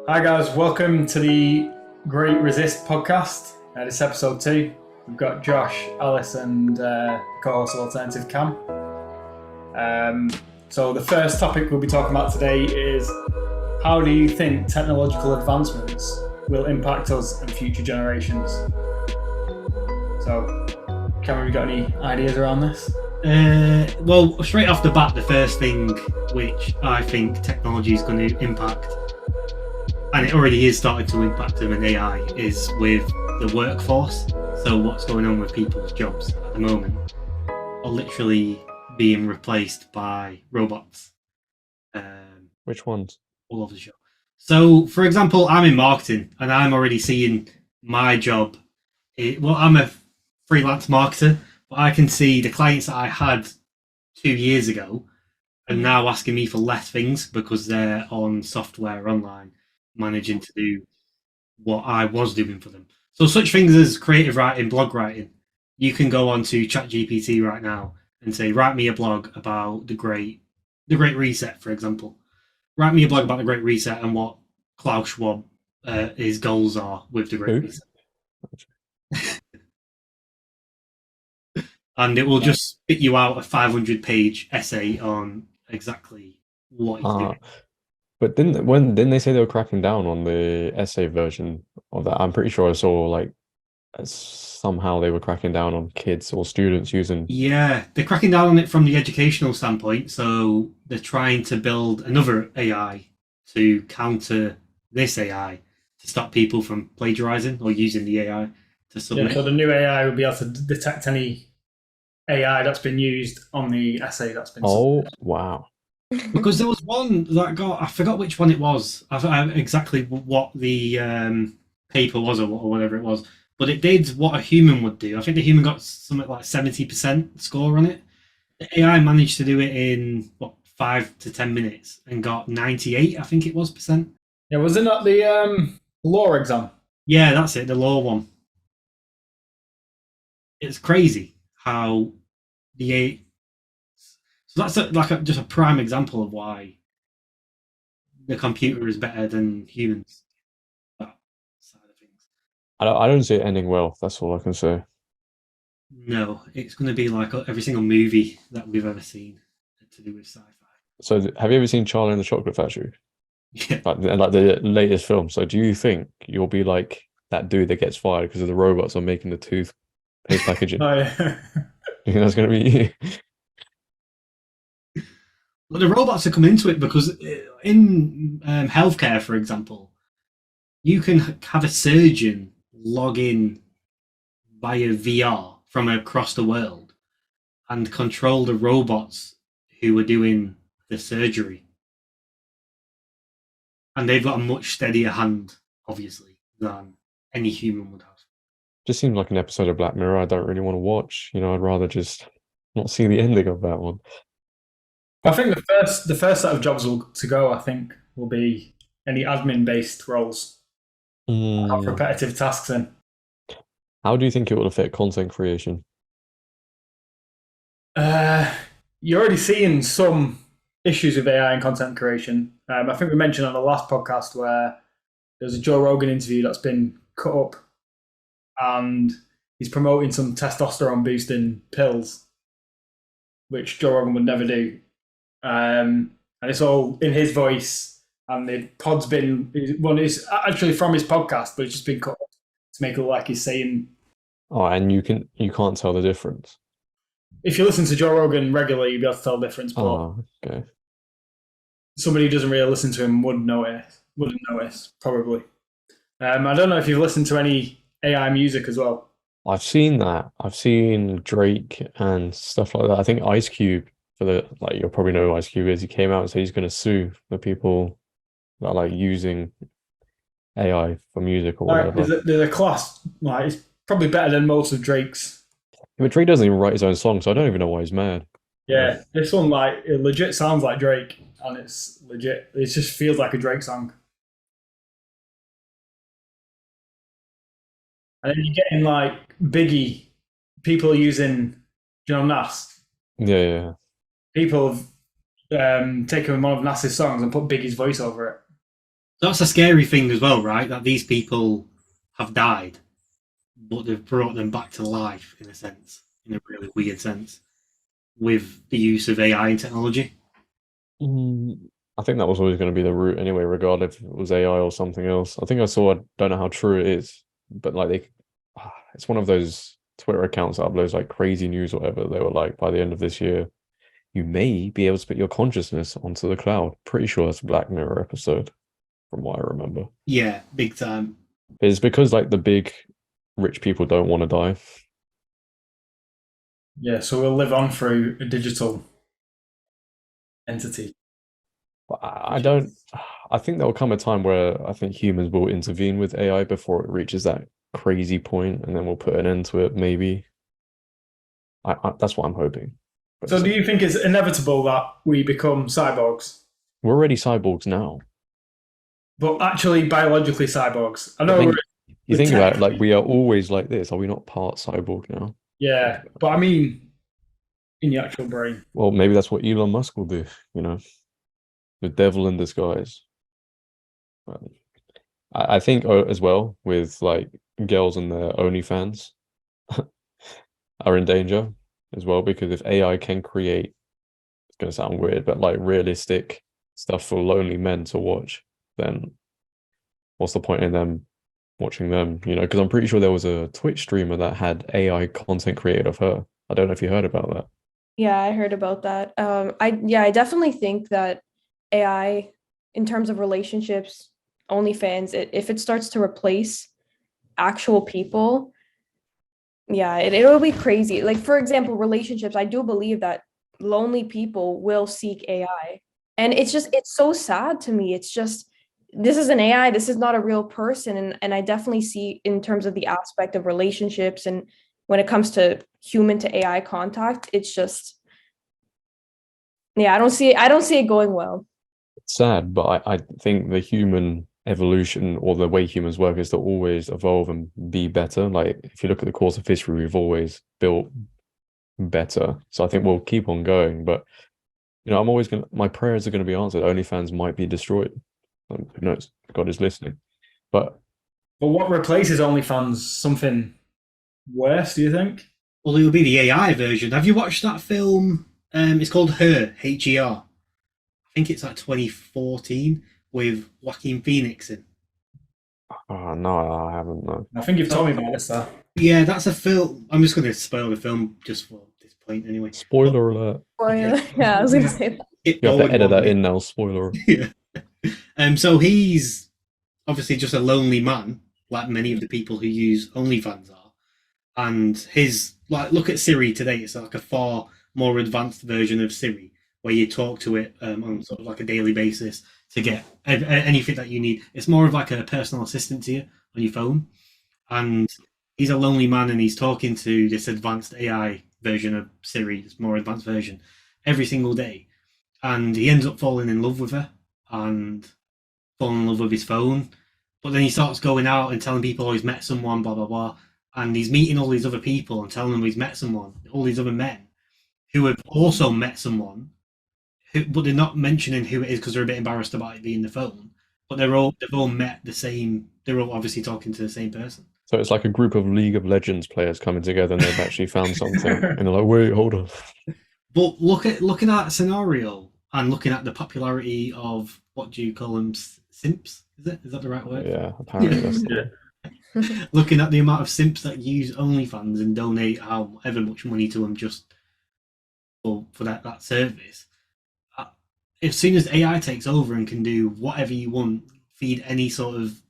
Hi guys, welcome to the Great Resist podcast. This is episode 2. We've got Josh, Alice, and co-host of Alt-ernative Cam. So the first topic we'll be talking about today is how do you think technological advancements will impact us and future generations? So, Cam, have you got any ideas around this? Well, straight off the bat, the first thing which I think technology is going to impact, and it already is starting to impact them in AI, is with the workforce. So what's going on with people's jobs at the moment are literally being replaced by robots. Which ones? All over the show. So, for example, I'm in marketing, and I'm already seeing my job. I'm a freelance marketer, but I can see the clients that I had 2 years ago are now asking me for less things because they're on software online, managing to do what I was doing for them. So such things as creative writing, blog writing, you can go on to ChatGPT right now and say, write me a blog about the Great Reset, for example. Write me a blog about the Great Reset and what Klaus Schwab his goals are with the Great Reset. And it will just spit you out a 500-page essay on exactly what he's doing. But didn't they say they were cracking down on the essay version of that? I'm pretty sure I saw like somehow they were cracking down on kids or students using. Yeah, they're cracking down on it from the educational standpoint. So they're trying to build another AI to counter this AI to stop people from plagiarizing or using the AI to submit. Yeah, so the new AI will be able to detect any AI that's been used on the essay that's been submitted. Wow. Because there was one that I forgot which one it was, exactly what the paper was or whatever it was, but it did what a human would do. I think the human got something like 70% score on it. The AI managed to do it in 5 to 10 minutes and got 98, I think it was, percent. Yeah, wasn't that the law exam? Yeah, that's it, the law one. It's crazy how so that's just a prime example of why the computer is better than humans. That side of things. I don't see it ending well. That's all I can say. No, it's going to be like every single movie that we've ever seen to do with sci-fi. So have you ever seen Charlie and the Chocolate Factory? Yeah. Like the latest film. So do you think you'll be like that dude that gets fired because of the robots are making the toothpaste packaging? Oh yeah. You think that's going to be you? But the robots are coming into it because in healthcare, for example, you can have a surgeon log in via VR from across the world and control the robots who are doing the surgery. And they've got a much steadier hand, obviously, than any human would have. Just seems like an episode of Black Mirror I don't really want to watch. I'd rather just not see the ending of that one. I think the first set of jobs to go, I think, will be any admin-based roles. Have repetitive tasks in. How do you think it will affect content creation? You're already seeing some issues with AI and content creation. I think we mentioned on the last podcast where there's a Joe Rogan interview that's been cut up and he's promoting some testosterone boosting pills, which Joe Rogan would never do. And it's all in his voice, and the pod's been it's actually from his podcast, but it's just been cut up to make it look like he's saying. Oh, and you can't tell the difference. If you listen to Joe Rogan regularly, you'll be able to tell the difference. But okay. Somebody who doesn't really listen to him wouldn't notice probably. I don't know if you've listened to any AI music as well. I've seen that. I've seen Drake and stuff like that. I think Ice Cube you'll probably know who Ice Cube is. He came out and said he's going to sue the people that are using AI for music or whatever. There's a class it's probably better than most of Drake's. But Drake doesn't even write his own songs, so I don't even know why he's mad. Yeah, this one it legit sounds like Drake, and it's legit. It just feels like a Drake song. And then you're getting Biggie, people using Nas. Yeah. People have taken one of Nas's songs and put Biggie's voice over it. That's a scary thing as well, right? That these people have died, but they've brought them back to life in a sense, in a really weird sense, with the use of AI and technology. Mm, I think that was always going to be the route anyway, regardless if it was AI or something else. I think I saw, I don't know how true it is, but like it's one of those Twitter accounts that uploads like crazy news or whatever. They were like, by the end of this year, you may be able to put your consciousness onto the cloud. Pretty sure that's a Black Mirror episode, from what I remember. Yeah, big time. It's because like the big rich people don't want to die. Yeah, so we'll live on through a digital entity. But I don't. I think there will come a time where I think humans will intervene with AI before it reaches that crazy point, and then we'll put an end to it. Maybe. That's what I'm hoping. But So, do you think it's inevitable that we become cyborgs? we're already cyborgs now. But actually, biologically cyborgs. I know think- we're You think tech- about it, like we are always like this. Are we not part cyborg now? yeah, but I mean, in your actual brain. Well, maybe that's what Elon Musk will do. You know, the devil in disguise. But I think as well with like girls and their OnlyFans are in danger as well, because if AI can create, it's going to sound weird, but like realistic stuff for lonely men to watch, then what's the point in them watching them? You know, because I'm pretty sure there was a Twitch streamer that had AI content created of her. I don't know if you heard about that. Yeah, I heard about that. I definitely think that AI, in terms of relationships, OnlyFans, if it starts to replace actual people, yeah, it'll be crazy. Like, for example, relationships, I do believe that lonely people will seek AI. And it's so sad to me. It's just, this is an AI, this is not a real person. And I definitely see in terms of the aspect of relationships and when it comes to human to AI contact, it's just, yeah, I don't see it going well. It's sad, but I think the human evolution or the way humans work is to always evolve and be better. Like if you look at the course of history, we've always built better. So I think we'll keep on going. But you know, I'm always gonna my prayers are gonna be answered. OnlyFans might be destroyed. Who knows? God is listening. But what replaces OnlyFans? Something worse, do you think? Well, it will be the AI version. Have you watched that film? It's called Her, Her. I think it's like 2014 with Joaquin Phoenix in. no, I haven't. No. I think you've told me about this, though. Yeah, that's a film. I'm just going to spoil the film just for this point anyway. Spoiler alert. Yeah, I was gonna say that. You have to edit that in now. Spoiler. Yeah. So he's obviously just a lonely man, like many of the people who use OnlyFans are. And his, like, look at Siri today. It's like a far more advanced version of Siri, where you talk to it on sort of like a daily basis to get anything that you need. It's more of like a personal assistant to you on your phone. And he's a lonely man, and he's talking to this advanced AI version of Siri, this more advanced version, every single day. And he ends up falling in love with her and falling in love with his phone. But then he starts going out and telling people, oh, he's met someone, blah, blah, blah. And he's meeting all these other people and telling them he's met someone, all these other men who have also met someone, but they're not mentioning who it is because they're a bit embarrassed about it being the phone. But they've all met the same. They're all obviously talking to the same person. So it's like a group of League of Legends players coming together, and they've actually found something, and they're like, "Wait, hold on." But looking at that scenario and looking at the popularity of, what do you call them, simps? Is that the right word? Yeah, apparently that's Looking at the amount of simps that use OnlyFans and donate however much money to them just for that service. As soon as AI takes over and can do whatever you want, feed any sort of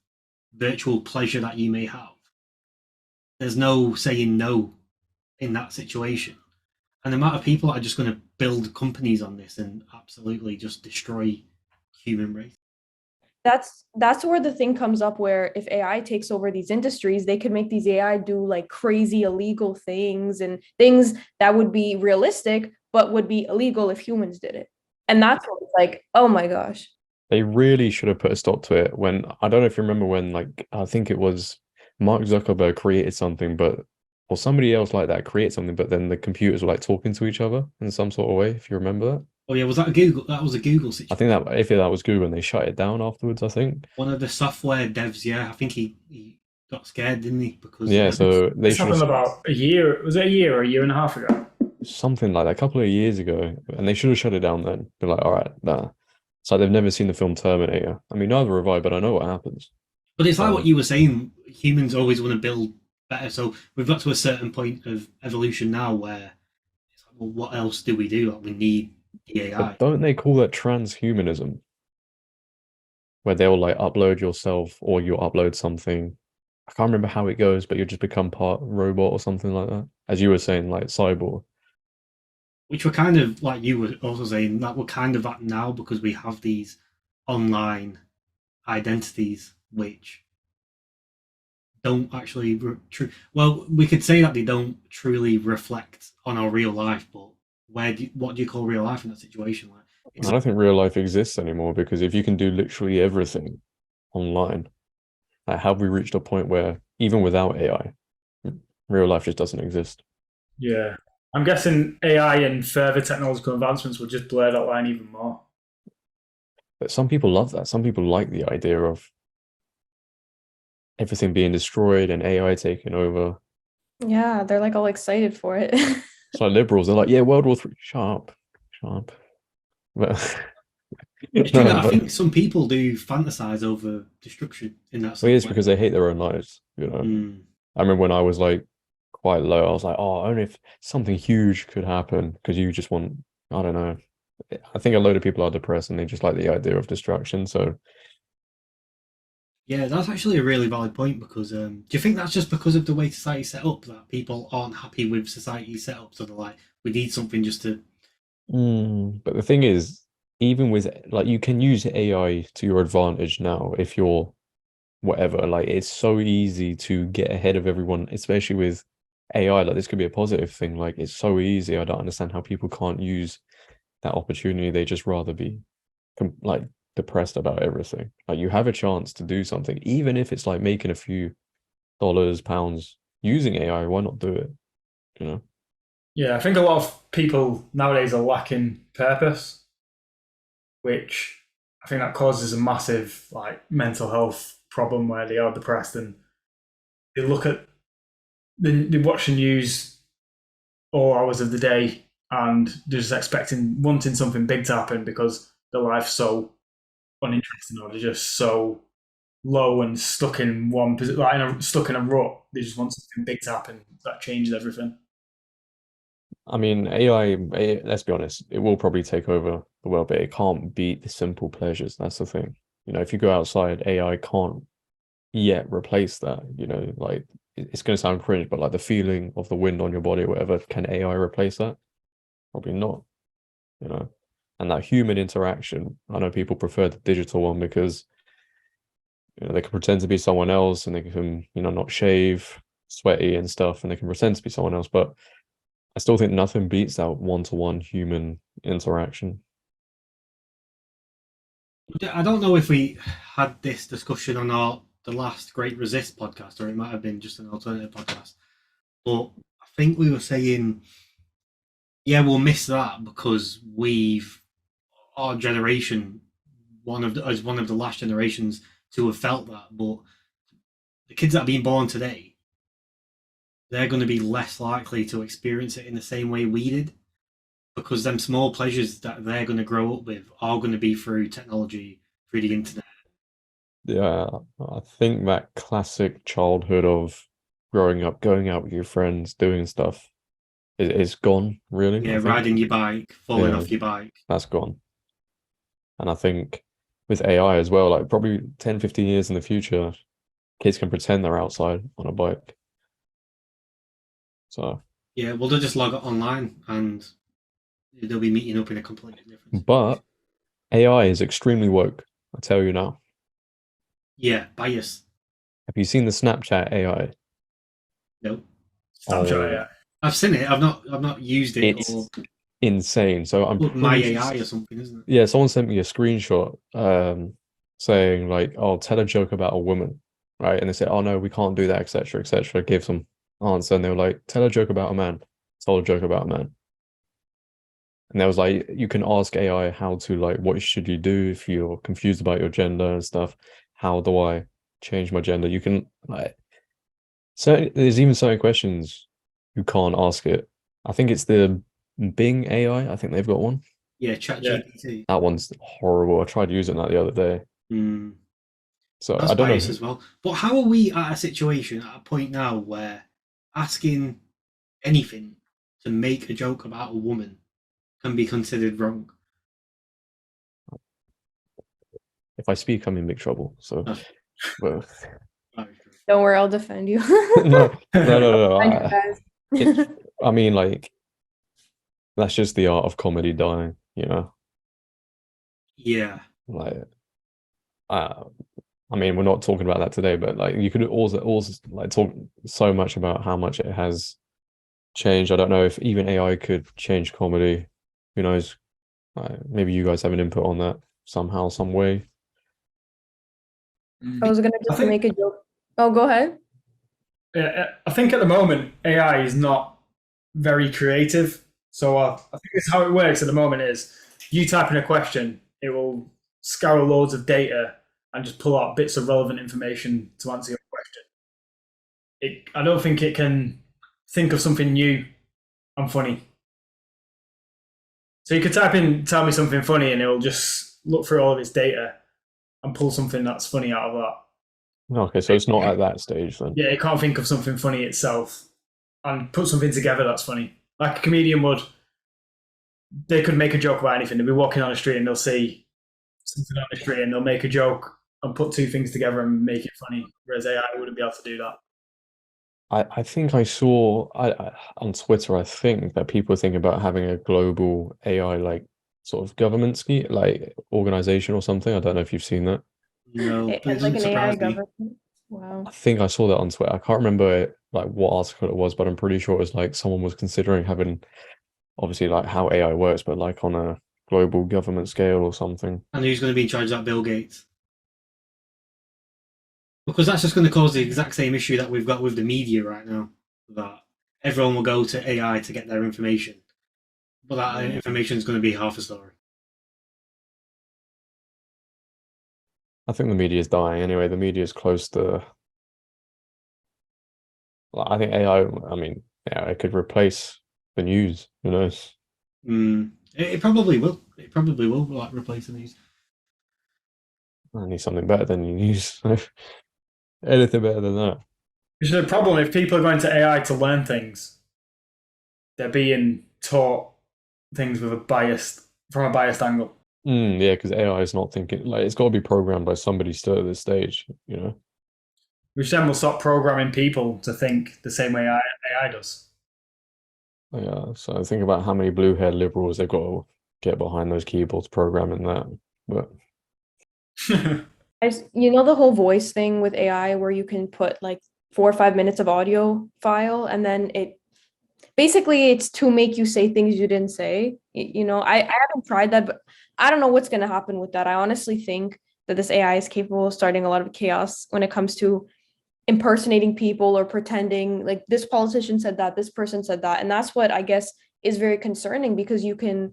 virtual pleasure that you may have, there's no saying no in that situation. And the amount of people that are just going to build companies on this and absolutely just destroy human race. That's where the thing comes up, where if AI takes over these industries, they could make these AI do like crazy illegal things and things that would be realistic but would be illegal if humans did it. And that's what it's like, oh my gosh. They really should have put a stop to it when, I don't know if you remember when, like, I think it was Mark Zuckerberg created something, or somebody else like that created something, but then the computers were like talking to each other in some sort of way, if you remember that. Oh yeah, was that a Google? That was a Google I situation. think that if that was Google, and they shut it down afterwards. I think. One of the software devs, yeah, I think he got scared, didn't he? Because Yeah, so they This should happened have about a year. Was it a year or a year and a half ago? something like that a couple of years ago, and they should have shut it down then. Be like, all right, nah. It's like they've never seen the film Terminator. I mean, neither have I, but I know what happens. but it's like what So you were saying. Humans always want to build better, so we've got to a certain point of evolution now where it's like, well, what else do we do? Like, we need the but AI. don't they call that transhumanism? Where they'll like upload yourself or you'll upload something. I can't remember how it goes, but you'll just become part robot or something like that. As you were saying, like cyborg. Which we're kind of like you were also saying that we're kind of at now because we have these online identities which don't actually well, we could say that they don't truly reflect on our real life, but what do you call real life in that situation? Like, I don't think real life exists anymore because if you can do literally everything online, like have we reached a point where even without AI, real life just doesn't exist? Yeah. I'm guessing AI and further technological advancements will just blur that line even more. But some people love that. Some people like the idea of everything being destroyed and AI taking over. Yeah, they're like all excited for it. It's like liberals, they're like, yeah, World War Three, sharp, sharp. But it's true no, that I but think some people do fantasize over destruction in that well, sort of it's way. because they hate their own lives, you know. Mm. I remember when I was like quite low, I was like, oh, only if something huge could happen, because you just want, I don't know. I think a load of people are depressed and they just like the idea of destruction. So Yeah, that's actually a really valid point because do you think that's just because of the way society's set up that people aren't happy with society's set up? So they're like, we need something just to. but the thing is, even with like you can use AI to your advantage now if you're whatever. Like it's so easy to get ahead of everyone, especially with AI. Like this could be a positive thing. Like it's so easy. I don't understand how people can't use that opportunity. They just rather be like depressed about everything. Like you have a chance to do something, even if it's like making a few dollars, pounds using AI. Why not do it? You know? Yeah, I think a lot of people nowadays are lacking purpose, which I think that causes a massive like mental health problem where they are depressed and they look at they watch the news all hours of the day and they're just expecting wanting something big to happen because their life's so uninteresting or they're just so low and stuck in one position, like stuck in a rut. They just want something big to happen that changes everything. I mean, AI, let's be honest, it will probably take over the world, but it can't beat the simple pleasures. That's the thing. You know, if you go outside, AI can't yet replace that. You know, like it's going to sound cringe, but like the feeling of the wind on your body or whatever, can AI replace that? Probably not, you know. And that human interaction, I know people prefer the digital one because you know they can pretend to be someone else and they can, you know, not shave, sweaty and stuff, and they can pretend to be someone else. But I still think nothing beats that one-to-one human interaction. I don't know if we had this discussion on the last Great Resist podcast, or it might have been just an alternative podcast. But I think we were saying, yeah, we'll miss that because our generation, as one of the last generations to have felt that. But the kids that are being born today, they're going to be less likely to experience it in the same way we did because them small pleasures that they're going to grow up with are going to be through technology, through the internet. Yeah, I think that classic childhood of growing up, going out with your friends, doing stuff is gone, really, Yeah, I think. riding your bike, falling Yeah, off your bike. that's gone. And I think with AI as well, like probably 10, 15 years in the future, kids can pretend they're outside on a bike. So, Yeah, well, they'll just log it online and they'll be meeting up in a completely different but situation. AI is extremely woke, I tell you now. Yeah, bias. Have you seen the Snapchat AI? No, Snapchat Oh, AI. I've seen it. I've not used it or it's insane. So I'm my pretty AI sure, or something, isn't it? yeah, someone sent me a screenshot saying like, oh, tell a joke about a woman, right? And they said, oh no, we can't do that, etc., etc. Give some answer, and they were like, tell a joke about a man. Tell a joke about a man. And there was like, you can ask AI how to like, what should you do if you're confused about your gender and stuff? How do I change my gender? You can like, there's even certain questions you can't ask it. I think it's the Bing AI. I think they've got one. Yeah, ChatGPT. That one's horrible. I tried using that the other day. So That's I don't know. biased as well. But how are we at a situation, at a point now where asking anything to make a joke about a woman can be considered wrong? If I speak, I'm in big trouble. So, Okay. but Don't worry, I'll defend you. no. I know, guys. I mean, like, that's just the art of comedy dying, you know? Yeah. Like, I mean, we're not talking about that today, but like, you could also like talk so much about how much it has changed. I don't know if even AI could change comedy. Who knows? Maybe you guys have an input on that somehow, some way. I was gonna just make a joke. Oh, go ahead. Yeah, I think at the moment AI is not very creative. So I think it's how it works at the moment is you type in a question, it will scour loads of data and just pull out bits of relevant information to answer your question. I don't think it can think of something new and funny. So you could type in "tell me something funny" and it will just look through all of its data and pull something that's funny out of that. Okay, so it's not at that stage then. Yeah, it can't think of something funny itself and put something together that's funny. Like a comedian would, they could make a joke about anything. They'll be walking on the street and they'll see something on the street and they'll make a joke and put two things together and make it funny. Whereas AI wouldn't be able to do that. I think I saw on Twitter, I think that people think about having a global AI like sort of government scheme, like organization or something. I don't know if you've seen that. No, It but it has like doesn't an AI surprise me. government. Wow. I think I saw that on Twitter. I can't remember like what article it was, but I'm pretty sure it was like someone was considering having obviously like how AI works, but like on a global government scale or something. And who's going to be in charge of that? Bill Gates. Because that's just going to cause the exact same issue that we've got with the media right now. That everyone will go to AI to get their information. But that information is going to be half a story. I think the media is dying anyway. The media is close to. I think AI. I mean, yeah, it could replace the news. Who knows? It probably will. It probably will like replace the news. I need something better than the news. Anything better than that. Which is a problem if people are going to AI to learn things. They're being taught things with from a biased angle. Yeah, because AI is not thinking like it's got to be programmed by somebody still at this stage, you know. Which then will stop programming people to think the same way AI does. Yeah, so think about how many blue-haired liberals they've got to get behind those keyboards programming that. But You know the whole voice thing with AI where you can put like 4 or 5 minutes of audio file and then it's to make you say things you didn't say. You know, I haven't tried that, but I don't know what's going to happen with that. I honestly think that this AI is capable of starting a lot of chaos when it comes to impersonating people or pretending like this politician said that, this person said that. And that's what I guess is very concerning because you can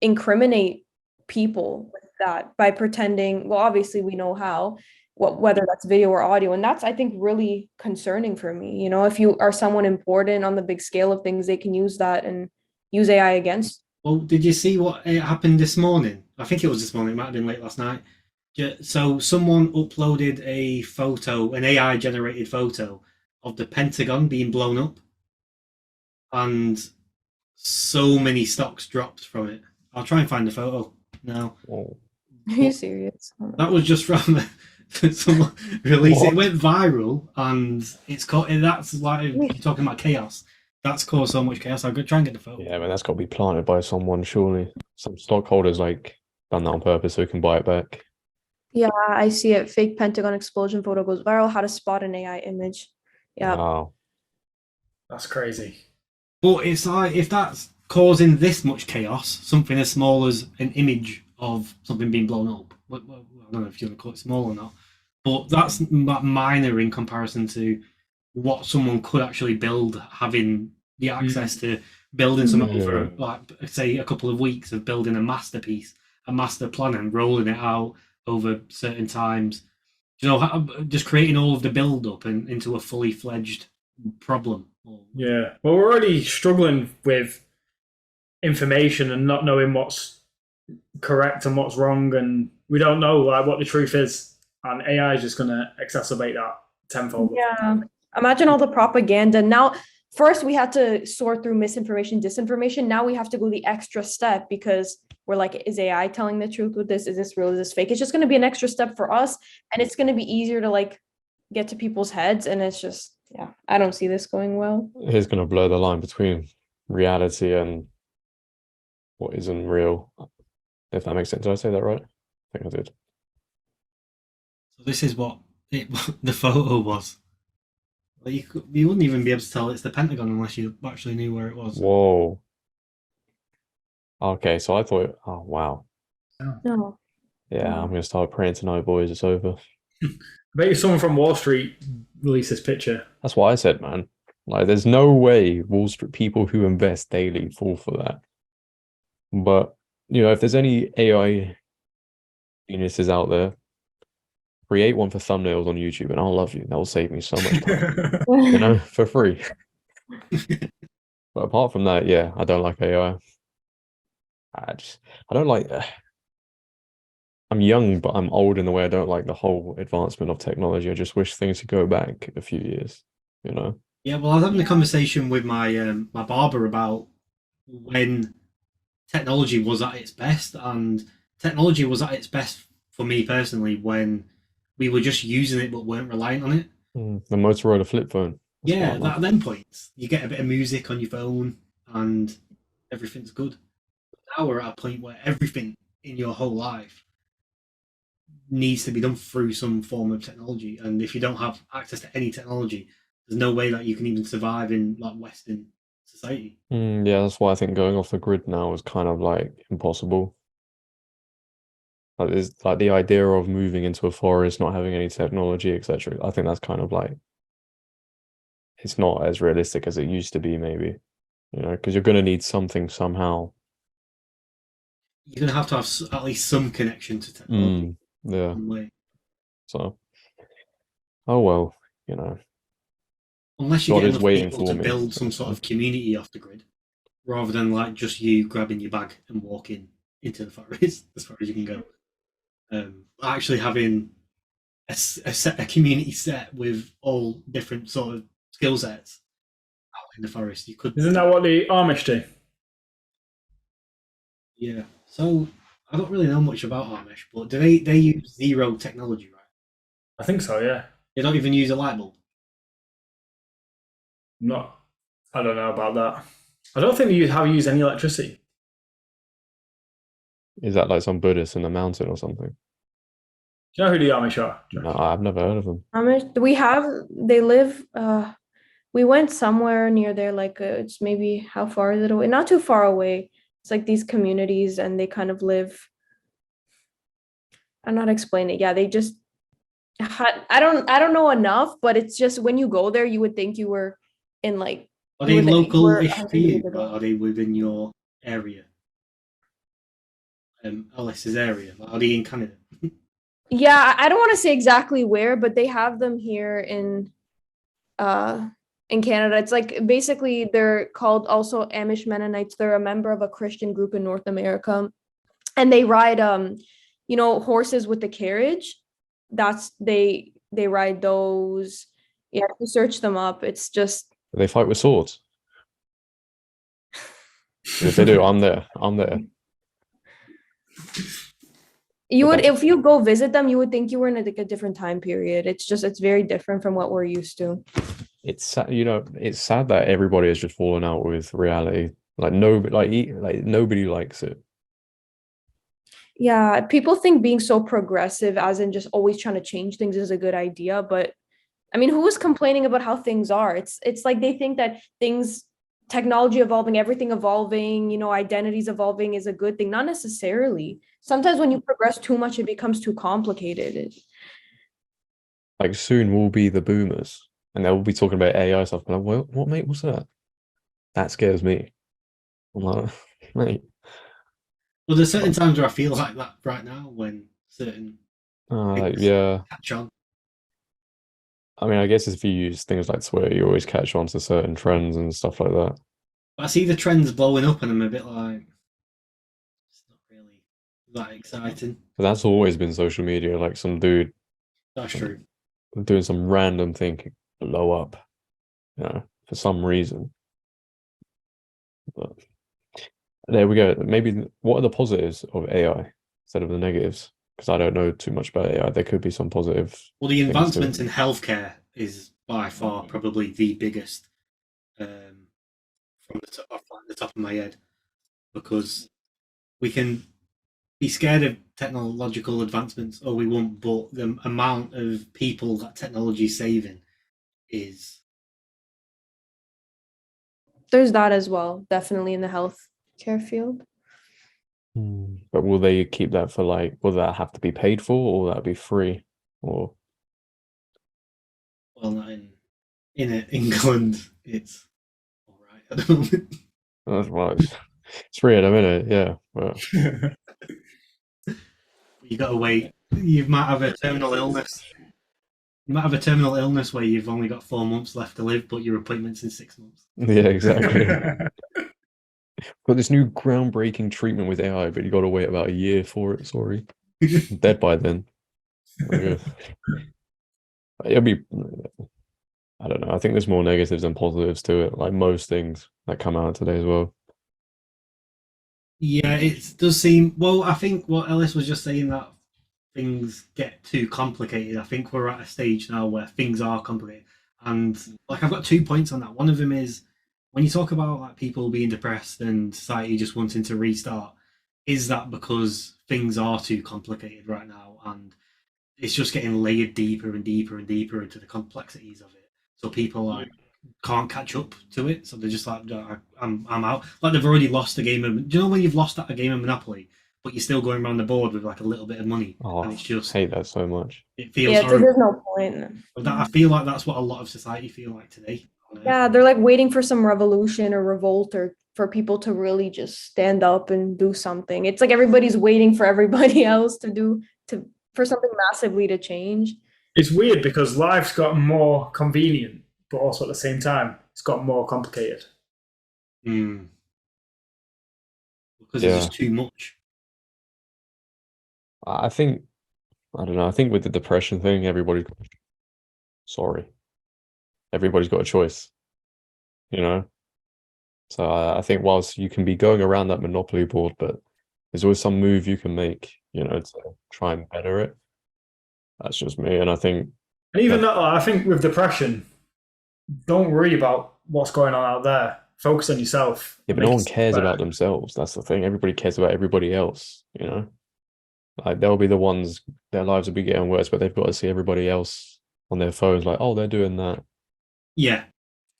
incriminate people with that by pretending, well, obviously we know how, whether that's video or audio. And that's, I think, really concerning for me. You know, if you are someone important on the big scale of things, they can use that and use AI against. Well, did you see what happened this morning? I think it was this morning. It might have been late last night. So someone uploaded a photo, an AI generated photo of the Pentagon being blown up, and so many stocks dropped from it. I'll try and find the photo now. oh, Are you serious? That was just from someone released. It went viral, and it's called. That's like you're talking about chaos. That's caused so much chaos. I'll go try and get the photo. yeah, man, that's got to be planted by someone, surely. Some stockholders like done that on purpose so we can buy it back. Yeah, I see it. Fake Pentagon explosion photo goes viral. How to spot an AI image. Yeah. Wow. That's crazy. But it's like if that's causing this much chaos, something as small as an image of something being blown up. I don't know if you want to call it small or not, but that's minor in comparison to what someone could actually build, having the access to building something Yeah. over, like, say, a couple of weeks of building a masterpiece, a master plan, and rolling it out over certain times. You know, just creating all of the build up and into a fully fledged problem. Yeah. Well, we're already struggling with information and not knowing what's correct and what's wrong, and we don't know like what the truth is. And AI is just going to exacerbate that tenfold. Yeah. Imagine all the propaganda. Now, first we had to sort through misinformation, disinformation. Now we have to go the extra step because we're like, is AI telling the truth with this? Is this real? Is this fake? It's just going to be an extra step for us, and it's going to be easier to like get to people's heads. And it's just, yeah, I don't see this going well. It's going to blur the line between reality and what isn't real. If that makes sense. Did I say that right? I think I did. So this is what the photo was. Like you wouldn't even be able to tell it's the Pentagon unless you actually knew where it was. Whoa. Okay, so I thought, oh wow. No. Yeah, Wow. I'm gonna start praying tonight, boys. It's over. I bet you someone from Wall Street released this picture. That's what I said, man. Like, there's no way Wall Street people who invest daily fall for that. But if there's any AI geniuses out there, create one for thumbnails on YouTube, and I'll love you. That will save me so much time, for free. But apart from that, yeah, I don't like AI. I don't like. I'm young, but I'm old in the way I don't like the whole advancement of technology. I just wish things could go back a few years. Yeah, well, I was having a conversation with my my barber about when technology was at its best, and technology was at its best for me personally when we were just using it but weren't reliant on it. The Motorola flip phone. That's Yeah, what I love. at them points, you get a bit of music on your phone and everything's good. Now we're at a point where everything in your whole life needs to be done through some form of technology, and if you don't have access to any technology, there's no way that you can even survive in like Western society. Yeah, that's why I think going off the grid now is kind of like impossible. Like, there's like the idea of moving into a forest, not having any technology, etc. I think that's kind of like it's not as realistic as it used to be, maybe. Because you're going to need something somehow. You're going to have at least some connection to technology. Yeah. Some way. So, oh well, Unless you God get is enough waiting people for to me. build some sort of community off the grid, rather than like just you grabbing your bag and walking into the forest as far as you can go. Actually having a community set with all different sort of skill sets out in the forest, you could. Isn't that what the Amish do? Yeah. So I don't really know much about Amish, but do they use zero technology, right? I think so, yeah. They don't even use a light bulb. I don't know about that. I don't think you have used any electricity. Is that like some Buddhist in the mountain or something? Do you know who the Amish are? No, I've never heard of them. They live, we went somewhere near there, like it's maybe, how far is it away? Not too far away. It's like these communities and they kind of live, I'm not explaining it. Yeah, they just, I don't know enough, but it's just when you go there, you would think you were in like. Are they local-ish to you? Are they within your area? Alice's area? Are they in Canada? Yeah, I don't want to say exactly where, but they have them here in Canada. It's like basically they're called also Amish Mennonites. They're a member of a Christian group in North America, and they ride horses with the carriage. They ride those. Yeah, you search them up. It's just They fight with swords. If they do, I'm there. you would, if you go visit them, you would think you were in a different time period. It's very different from what we're used to. It's sad, it's sad that everybody has just fallen out with reality. Like nobody likes it. Yeah, people think being so progressive, as in just always trying to change things, is a good idea. But I mean, who is complaining about how things are? It's like they think that technology evolving, everything evolving, identities evolving is a good thing. Not necessarily. Sometimes when you progress too much, it becomes too complicated. Like soon we'll be the boomers, and they'll be talking about AI stuff. And I'm like, what, mate? What's that? That scares me. I'm like, mate, Well, there's certain times where I feel like that right now when certain things yeah. catch on. I mean, I guess if you use things like Twitter, you always catch on to certain trends and stuff like that. But I see the trends blowing up, and I'm a bit like, it's not really that exciting. But that's always been social media, like some dude That's true. doing some random thing blow up, for some reason. But there we go. Maybe what are the positives of AI instead of the negatives? Because I don't know too much about AI. There could be some positive Well, the things to advancements it. in healthcare is by far probably the biggest from the top of my head, because we can be scared of technological advancements or we won't, but the amount of people that technology is saving is There's that as well, definitely in the healthcare field. But will they keep that for like, will that have to be paid for or will that be free? Or well, not in England. It's all right at the moment. well, it's free at a minute, yeah. But You got to wait. You might have a terminal illness. You might have a terminal illness where you've only got 4 months left to live, but your appointment's in 6 months. yeah, exactly. Got this new groundbreaking treatment with AI, but you got to wait about a year for it. Sorry, I'm dead by then. Okay. It'll be. I don't know. I think there's more negatives than positives to it, like most things that come out today as well. Yeah, it does seem. Well, I think what Ellis was just saying, that things get too complicated. I think we're at a stage now where things are complicated, and like I've got 2 points on that. One of them is when you talk about like people being depressed and society just wanting to restart. Is that because things are too complicated right now, and it's just getting layered deeper and deeper and deeper into the complexities of it? So people like can't catch up to it, so they're just like, I'm out. Like they've already lost a game of. Do you know when you've lost a game of Monopoly, but you're still going around the board with like a little bit of money, Oh, and it's I just hate that so much. it feels Yeah, horrible. there's no point. I feel like that's what a lot of society feel like today. Yeah, they're like waiting for some revolution or revolt or for people to really just stand up and do something. It's like everybody's waiting for everybody else for something massively to change. It's weird because life's got more convenient, but also at the same time, it's got more complicated. Because Yeah. it's just too much. I think I don't know. I think with the depression thing, everybody's got a choice, you know. So I think whilst you can be going around that Monopoly board, but there's always some move you can make, to try and better it. That's just me, and I think. And even that, I think with depression, don't worry about what's going on out there. Focus on yourself. Yeah, but no one cares about themselves. That's the thing. Everybody cares about everybody else, Like they'll be the ones, their lives will be getting worse, but they've got to see everybody else on their phones, like, oh, they're doing that. Yeah,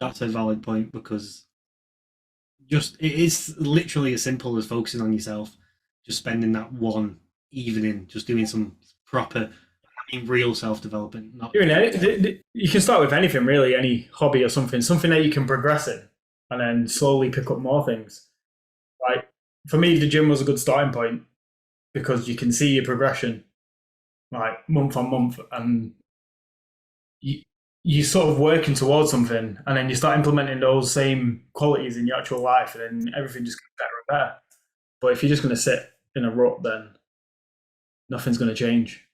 that's a valid point, because it is literally as simple as focusing on yourself, just spending that one evening, just doing some proper, real self-development. You can start with anything really, any hobby or something that you can progress in, and then slowly pick up more things. Like for me, the gym was a good starting point because you can see your progression, like month on month, and you sort of working towards something, and then you start implementing those same qualities in your actual life, and then everything just gets better and better. But if you're just going to sit in a rut, then nothing's going to change.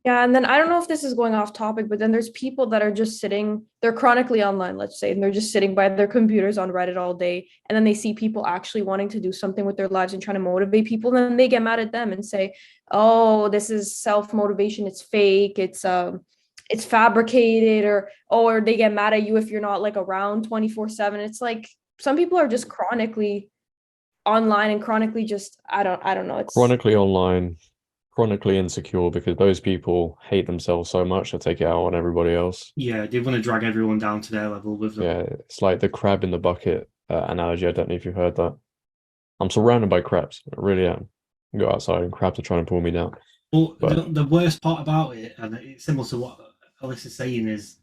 Yeah, and then I don't know if this is going off topic, but then there's people that are just sitting, they're chronically online, let's say, and they're just sitting by their computers on Reddit all day. And then they see people actually wanting to do something with their lives and trying to motivate people. And then they get mad at them and say, oh, this is self-motivation, it's fake, it's fabricated, or they get mad at you if you're not like around 24/7. It's like some people are just chronically online and chronically just, I don't know. It's chronically online, chronically insecure, because those people hate themselves so much they take it out on everybody else. Yeah, they want to drag everyone down to their level with them. Yeah, it's like the crab in the bucket analogy. I don't know if you've heard that. I'm surrounded by crabs. I really am. I go outside and crabs are trying to pull me down. But the worst part about it, and it's similar to what Alice is saying, is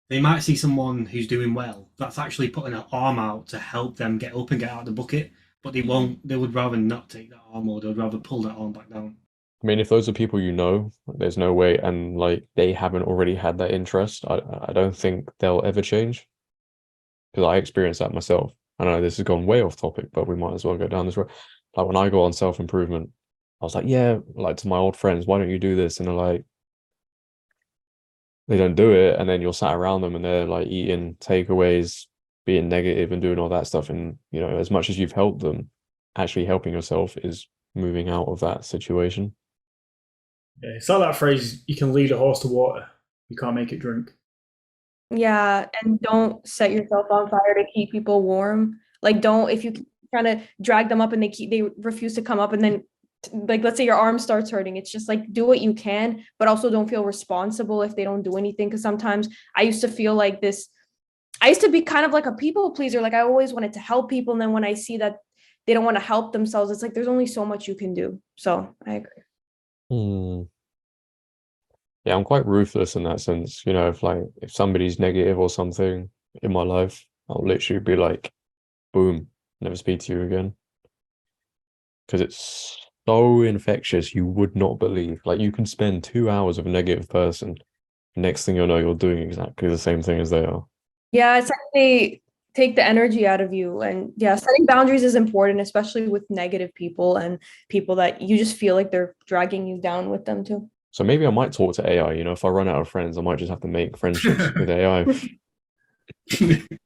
they might see someone who's doing well that's actually putting an arm out to help them get up and get out of the bucket, but they won't. They would rather not take that arm, or they would rather pull that arm back down. I mean, if those are people you know, there's no way, and like they haven't already had that interest, I don't think they'll ever change. Because I experienced that myself. I know this has gone way off topic, but we might as well go down this road. Like when I go on self-improvement, I was like, yeah, like to my old friends, why don't you do this? And they're like, they don't do it. And then you're sat around them and they're like eating takeaways, being negative and doing all that stuff. And, you know, as much as you've helped them, actually helping yourself is moving out of that situation. Yeah, it's like that phrase, you can lead a horse to water, you can't make it drink. Yeah, and don't set yourself on fire to keep people warm. Like, don't, if you keep trying to drag them up and they refuse to come up, and then like let's say your arm starts hurting, it's just like do what you can, but also don't feel responsible if they don't do anything. Because sometimes I used to feel like this, I used to be kind of like a people pleaser. Like I always wanted to help people, and then when I see that they don't want to help themselves, it's like there's only so much you can do. So I agree. Hmm. Yeah, I'm quite ruthless in that sense. You know, if somebody's negative or something in my life, I'll literally be like, boom, never speak to you again. Because it's so infectious, you would not believe. Like you can spend 2 hours with a negative person. Next thing you'll know, you're doing exactly the same thing as they are. Yeah, it's like they take the energy out of you. And yeah, setting boundaries is important, especially with negative people and people that you just feel like they're dragging you down with them too. So maybe I might talk to AI. You know, if I run out of friends, I might just have to make friendships with AI.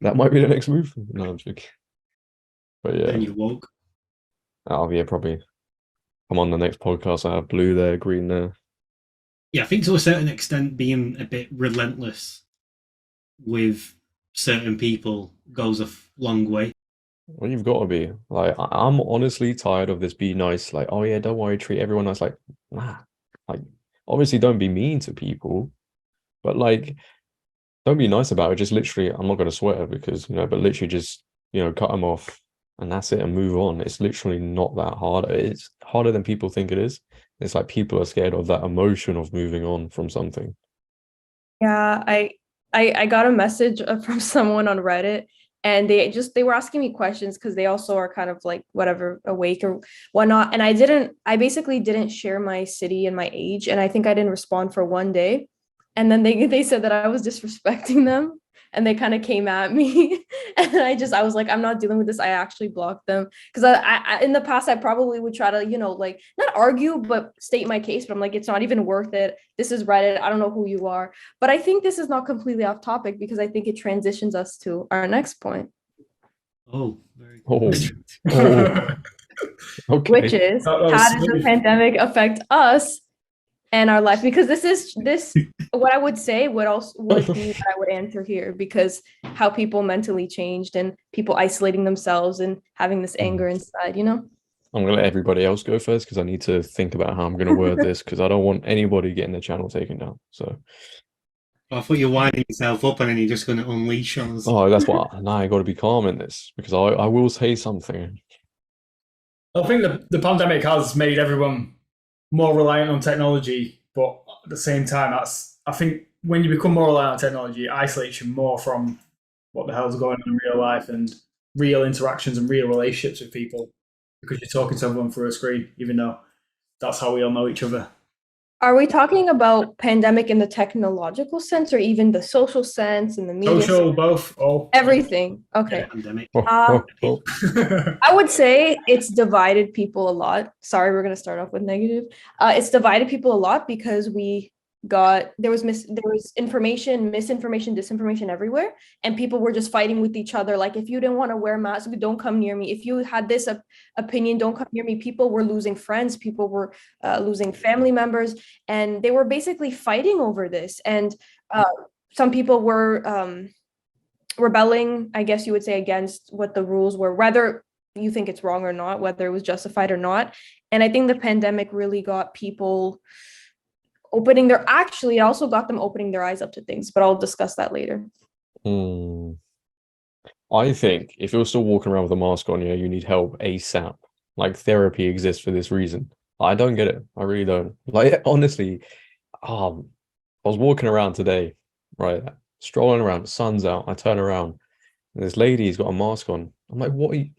That might be the next move. No, I'm joking. But yeah, Then you woke. yeah, probably. I'm on the next podcast. I have blue there, green there. Yeah, I think to a certain extent, being a bit relentless with certain people goes a long way. Well, you've got to be like, I'm honestly tired of this. Be nice, like, oh yeah, don't worry, treat everyone nice. Like, nah, like, obviously, don't be mean to people, but like, don't be nice about it. Just literally, I'm not going to swear because but literally just cut them off and that's it and move on. It's literally not that hard. It's harder than people think it is. It's like people are scared of that emotion of moving on from something. Yeah, I got a message from someone on Reddit, and they were asking me questions because they also are kind of like whatever awake or whatnot. And I basically didn't share my city and my age, and I think I didn't respond for one day. And then they said that I was disrespecting them, and they kind of came at me. And I was like, I'm not dealing with this. I actually blocked them because I in the past I probably would try to like not argue but state my case, but I'm like, it's not even worth it. This is Reddit. I don't know who you are. But I think this is not completely off topic because I think it transitions us to our next point, Oh, very Oh, good. okay. which is That was how does the smooth. pandemic affect us and our life? Because this what I would say would be what I would answer here, because how people mentally changed and people isolating themselves and having this anger inside. I'm gonna let everybody else go first because I need to think about how I'm gonna word this because I don't want anybody getting their channel taken down. So, I thought you're winding yourself up and then you're just going to unleash on us. oh, that's why now I got to be calm in this because I will say something. I think the pandemic has made everyone more reliant on technology, but at the same time, I think when you become more reliant on technology, it isolates you more from what the hell's going on in real life and real interactions and real relationships with people because you're talking to everyone through a screen, even though that's how we all know each other. Are we talking about pandemic in the technological sense or even the social sense and the media Social, sense? both, all. Everything. Okay. Pandemic. I would say it's divided people a lot. Sorry, we're going to start off with negative. It's divided people a lot because there was information, misinformation, disinformation everywhere, and people were just fighting with each other. Like, if you didn't want to wear masks, don't come near me. If you had this opinion, don't come near me. People were losing friends. People were losing family members, and they were basically fighting over this. And some people were rebelling, I guess you would say, against what the rules were, whether you think it's wrong or not, whether it was justified or not. And I think the pandemic really got people it also got them opening their eyes up to things, but I'll discuss that later. I think if you're still walking around with a mask on, you need help ASAP. Like therapy exists for this reason. I don't get it. I really don't. Like honestly, I was walking around today, right? strolling around, sun's out. I turn around, and this lady's got a mask on. I'm like, what are you?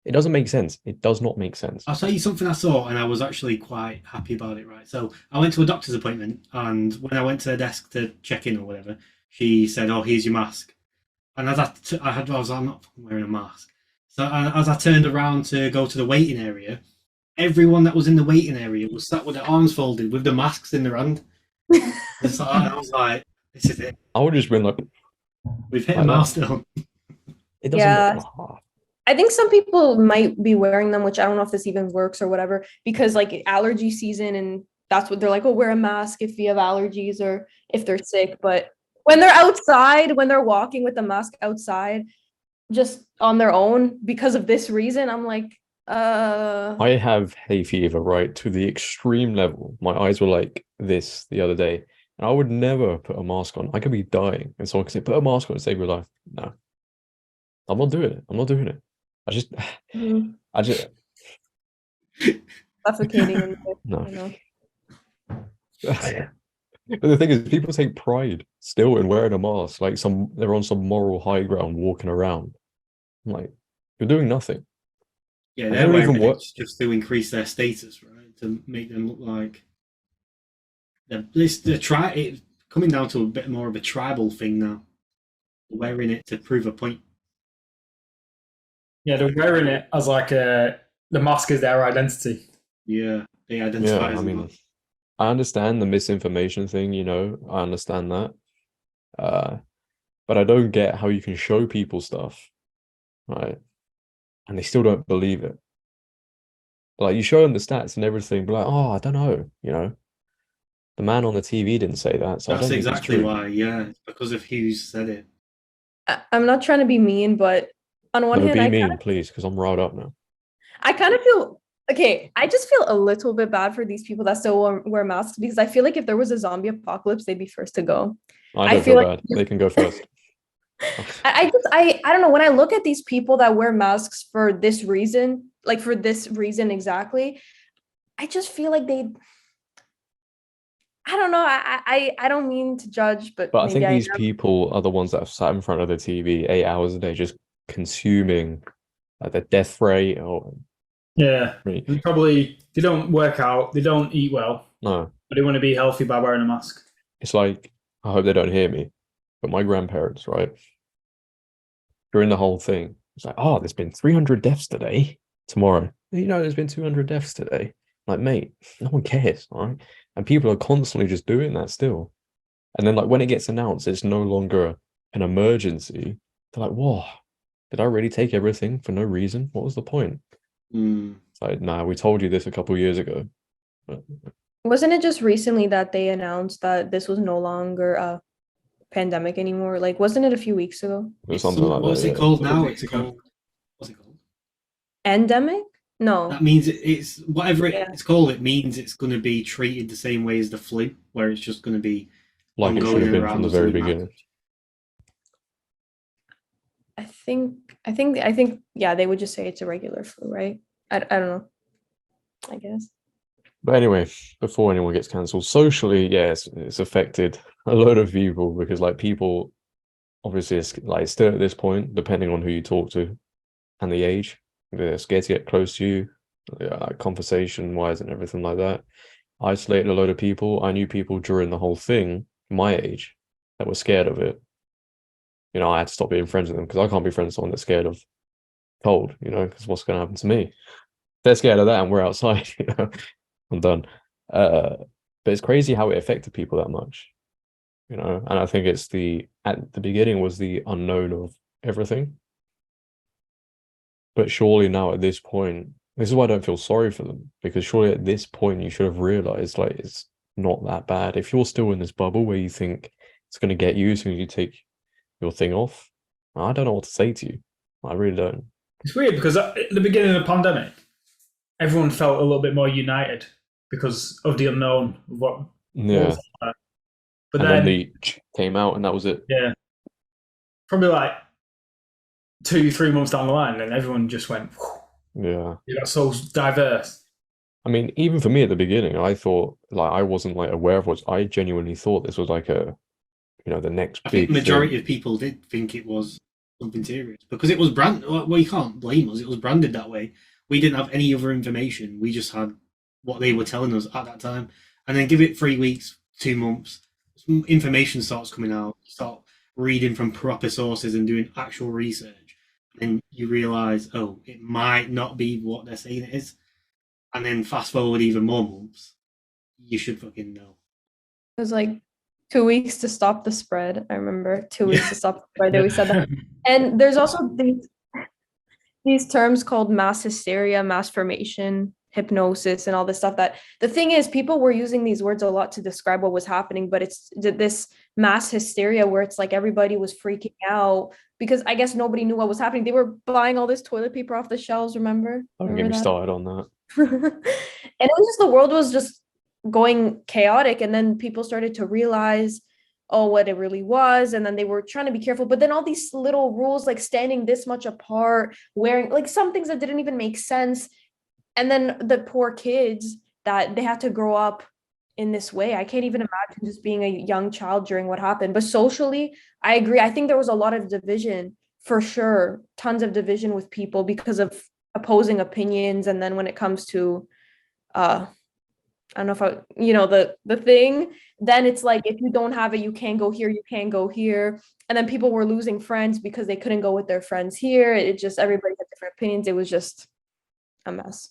It doesn't make sense. It does not make sense. I'll tell you something I saw, and I was actually quite happy about it. Right, so I went to a doctor's appointment, and when I went to the desk to check in or whatever, she said, "Oh, here's your mask." And as I was, I'm not wearing a mask. So as I turned around to go to the waiting area, everyone that was in the waiting area was sat with their arms folded with the masks in their hand. And I was like, "This is it. I would just been like, We've hit a Like that. milestone." it doesn't. Yeah. I think some people might be wearing them, which I don't know if this even works or whatever, because like allergy season, and that's what they're like, oh, wear a mask if you have allergies or if they're sick. But when they're outside, when they're walking with the mask outside, just on their own because of this reason, I'm like, I have hay fever, right, to the extreme level. My eyes were like this the other day, and I would never put a mask on. I could be dying, and someone could say, "Put a mask on and save your life." No, I'm not doing it. I'm not doing it. I just, I just, suffocating in the, no. you know. But the thing is, people take pride still in wearing a mask, like they're on some moral high ground walking around. I'm like, you're doing nothing. Yeah, I they're don't wearing even it just to increase their status, right? To make them look like it's coming down to a bit more of a tribal thing now. Wearing it to prove a point. Yeah, they're wearing it as like the mask is their identity. Yeah, they identify Yeah, as I a mean, mask. I understand the misinformation thing, I understand that. But I don't get how you can show people stuff, right? And they still don't believe it. Like you show them the stats and everything, but like, oh, I don't know. The man on the TV didn't say that, so I That's don't think it's exactly true. why. Yeah, it's because of who said it. I'm not trying to be mean, but on one No, hand, be mean, please, because I'm riled up now. I kind of feel okay. I just feel a little bit bad for these people that still wear masks because I feel like if there was a zombie apocalypse, they'd be first to go. I I don't feel feel like bad. They can go first. I don't know, when I look at these people that wear masks for this reason, like for this reason exactly, I just feel like I don't know. I don't mean to judge, but But I maybe think I these am. people are the ones that have sat in front of the TV 8 hours a day, just consuming like the death rate or Yeah, me. they don't work out, they don't eat well, No, but they want to be healthy by wearing a mask. it's like I hope they don't hear me, but my grandparents, right, during the whole thing, it's like, oh, there's been 300 deaths today. Tomorrow, there's been 200 deaths today. Like, mate, no one cares, all right? And people are constantly just doing that still. And then, like, when it gets announced, it's no longer an emergency. They're like, whoa, did I really take everything for no reason? What was the point? It's like, nah, we told you this a couple of years ago. But Wasn't it just recently that they announced that this was no longer a pandemic anymore? Like, wasn't it a few weeks ago? it was something like What's that. it Yeah. called now? Weeks It's ago. called. What's it called? Endemic? No. That means it's whatever Yeah. it's called. It means it's going to be treated the same way as the flu, where it's just going to be Like it should ongoing have and been from around the us very in the back. beginning. I think, yeah, they would just say it's a regular flu, right? I don't know. I guess. But anyway, before anyone gets cancelled, socially, yes, it's affected a lot of people because, like, people obviously, it's like still at this point, depending on who you talk to and the age, they're scared to get close to you, like conversation wise and everything like that. Isolated a load of people. I knew people during the whole thing, my age, that were scared of it. I had to stop being friends with them because I can't be friends with someone that's scared of cold, because what's going to happen to me? They're scared of that and we're outside, I'm done. But it's crazy how it affected people that much, and I think at the beginning was the unknown of everything. But surely now at this point, this is why I don't feel sorry for them, because surely at this point you should have realized like it's not that bad. If you're still in this bubble where you think it's going to get you as soon as you take your thing off, I don't know what to say to you. I really don't. It's weird because at the beginning of the pandemic, everyone felt a little bit more united because of the unknown of what Yeah. was there. But And then the came out and that was it. yeah, probably like 2-3 months down the line, and everyone just went, Yeah. you got so diverse. I mean, even for me at the beginning, I thought like I wasn't like aware of what I genuinely thought this was like a the next I think big the majority thing. of people did think it was something serious because it was branded. Well, you can't blame us. It was branded that way. We didn't have any other information. We just had what they were telling us at that time. And then give it 3 weeks, 2 months, some information starts coming out. You start reading from proper sources and doing actual research. And you realize, oh, it might not be what they're saying it is. And then fast forward even more months, you should fucking know. It was like 2 weeks to stop the spread. I remember 2 weeks Yeah. to stop the spread that we said that. And there's also these terms called mass hysteria, mass formation, hypnosis, and all this stuff. That the thing is, people were using these words a lot to describe what was happening, but it's this mass hysteria where it's like everybody was freaking out because I guess nobody knew what was happening. They were buying all this toilet paper off the shelves, remember? Don't get me Remember started on that. that? And it was just the world was just going chaotic, and then people started to realize what it really was, and then they were trying to be careful, but then all these little rules like standing this much apart, wearing like some things that didn't even make sense, and then the poor kids that they had to grow up in this way. I can't even imagine just being a young child during what happened. But socially, I agree. I think there was a lot of division for sure, tons of division with people because of opposing opinions. And then when it comes to I don't know if the thing, then it's like if you don't have it, you can't go here, you can't go here. And then people were losing friends because they couldn't go with their friends here. It just everybody had different opinions. It was just a mess.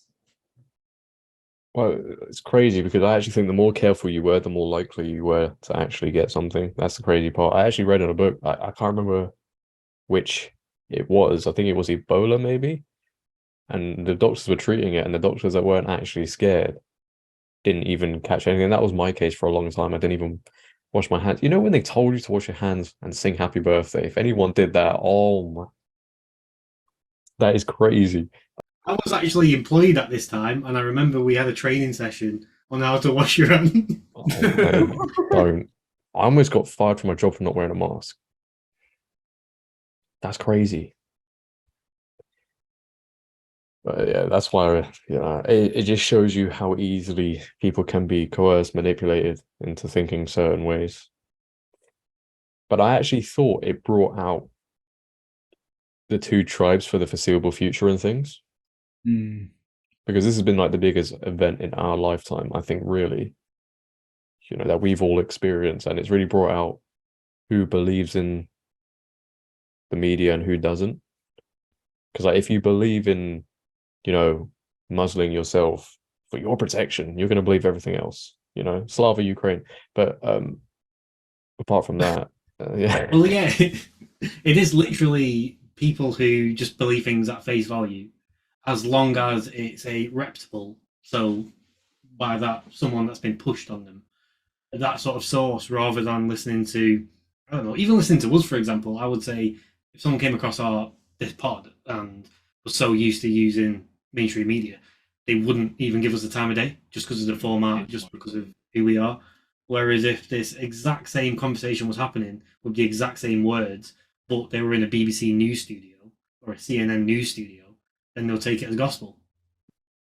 Well, it's crazy because I actually think the more careful you were, the more likely you were to actually get something. That's the crazy part. I actually read in a book, I can't remember which it was. I think it was Ebola, maybe. And the doctors were treating it, and the doctors that weren't actually scared didn't even catch anything. That was my case for a long time. I didn't even wash my hands. You know when they told you to wash your hands and sing happy birthday? If anyone did that, oh my, that is crazy. I was actually employed at this time, and I remember we had a training session on how to wash your hands. Oh, mate, don't. I almost got fired from my job for not wearing a mask. That's crazy. But yeah, that's why, it just shows you how easily people can be coerced, manipulated into thinking certain ways. But I actually thought it brought out the two tribes for the foreseeable future and things. Because this has been like the biggest event in our lifetime, I think, really, that we've all experienced. And it's really brought out who believes in the media and who doesn't. Because like, if you believe in, muzzling yourself for your protection, you're going to believe everything else, Slava Ukraine. But apart from that, yeah. Well, yeah, it is literally people who just believe things at face value, as long as it's a reputable. So by that, someone that's been pushed on them, that sort of source, rather than listening to, I don't know, even listening to us, for example. I would say if someone came across this pod and was so used to using mainstream media, they wouldn't even give us the time of day just because of the format, just because of who we are. Whereas if this exact same conversation was happening with the exact same words, but they were in a BBC news studio or a CNN news studio, then they'll take it as gospel.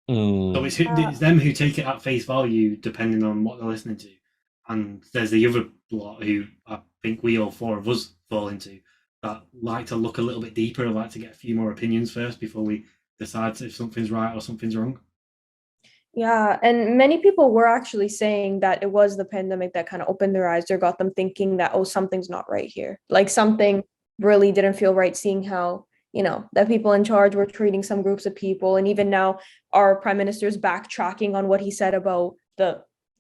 So it's them who take it at face value, depending on what they're listening to. And there's the other lot who I think we all four of us fall into that like to look a little bit deeper and like to get a few more opinions first before we decide if something's right or something's wrong. Yeah, and many people were actually saying that it was the pandemic that kind of opened their eyes or got them thinking that, oh, something's not right here. Like something really didn't feel right, seeing how, that people in charge were treating some groups of people. And even now our prime minister's backtracking on what he said about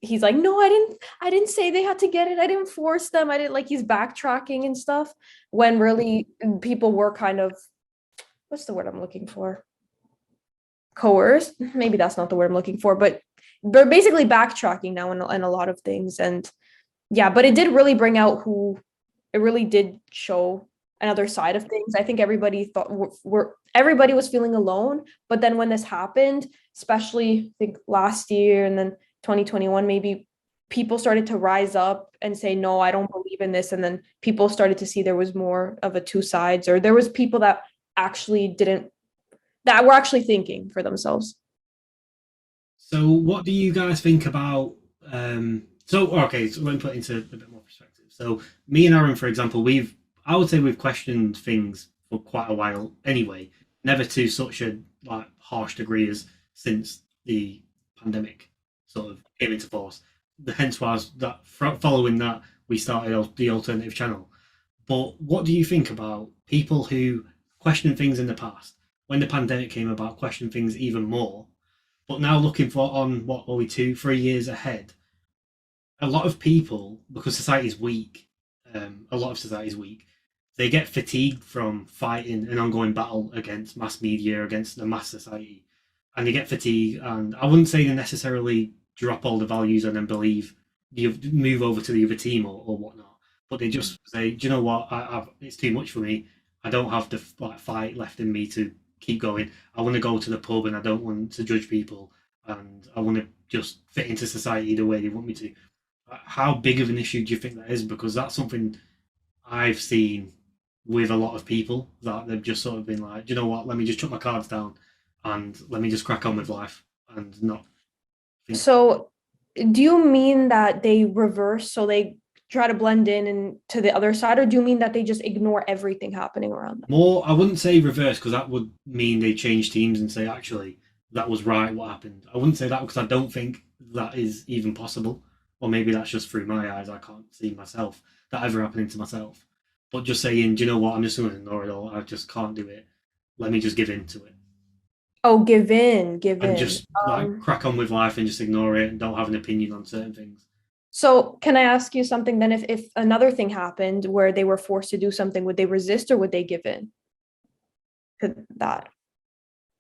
he's like, no, I didn't say they had to get it. I didn't force them. I didn't, like, he's backtracking and stuff when really people were kind of, what's the word I'm looking for? Coerced. Maybe that's not the word I'm looking for, but they're basically backtracking now in a lot of things. And yeah, but it did really bring out it really did show another side of things. I think everybody thought everybody was feeling alone, but then when this happened, especially I think last year and then 2021, maybe people started to rise up and say, no, I don't believe in this. And then people started to see there was more of a two sides, or there was people that were actually thinking for themselves. So what do you guys think about, so let me put it into a bit more perspective. perspective. So me and Aaron, for example, I would say we've questioned things for quite a while anyway, never to such a like harsh degree as since the pandemic sort of came into force. Hence why following that we started the alternative channel. But what do you think about people who question things in the past? When the pandemic came about, question things even more, but now looking for on what are we 2-3 years ahead? A lot of people, because society is weak, a lot of society is weak. They get fatigued from fighting an ongoing battle against mass media, against the mass society, and they get fatigued. And I wouldn't say they necessarily drop all the values and then believe move over to the other team or whatnot, but they just say, do you know what? It's too much for me. I don't have the fight left in me to keep going. I want to go to the pub and I don't want to judge people, and I want to just fit into society the way they want me to. How big of an issue do you think that is? Because that's something I've seen with a lot of people that they've just sort of been like, do you know what? Let me just chuck my cards down and let me just crack on with life and not. So, do you mean that they reverse, so they try to blend in and to the other side, or do you mean that they just ignore everything happening around them? More, I wouldn't say reverse because that would mean they change teams and say, actually, that was right what happened. I wouldn't say that because I don't think that is even possible. Or maybe that's just through my eyes. I can't see myself that ever happening to myself. But just saying, do you know what? I'm just going to ignore it all. I just can't do it. Let me just give in to it. Oh, give in. And just like crack on with life and just ignore it and don't have an opinion on certain things. So can I ask you something then? If another thing happened where they were forced to do something, would they resist or would they give in to that?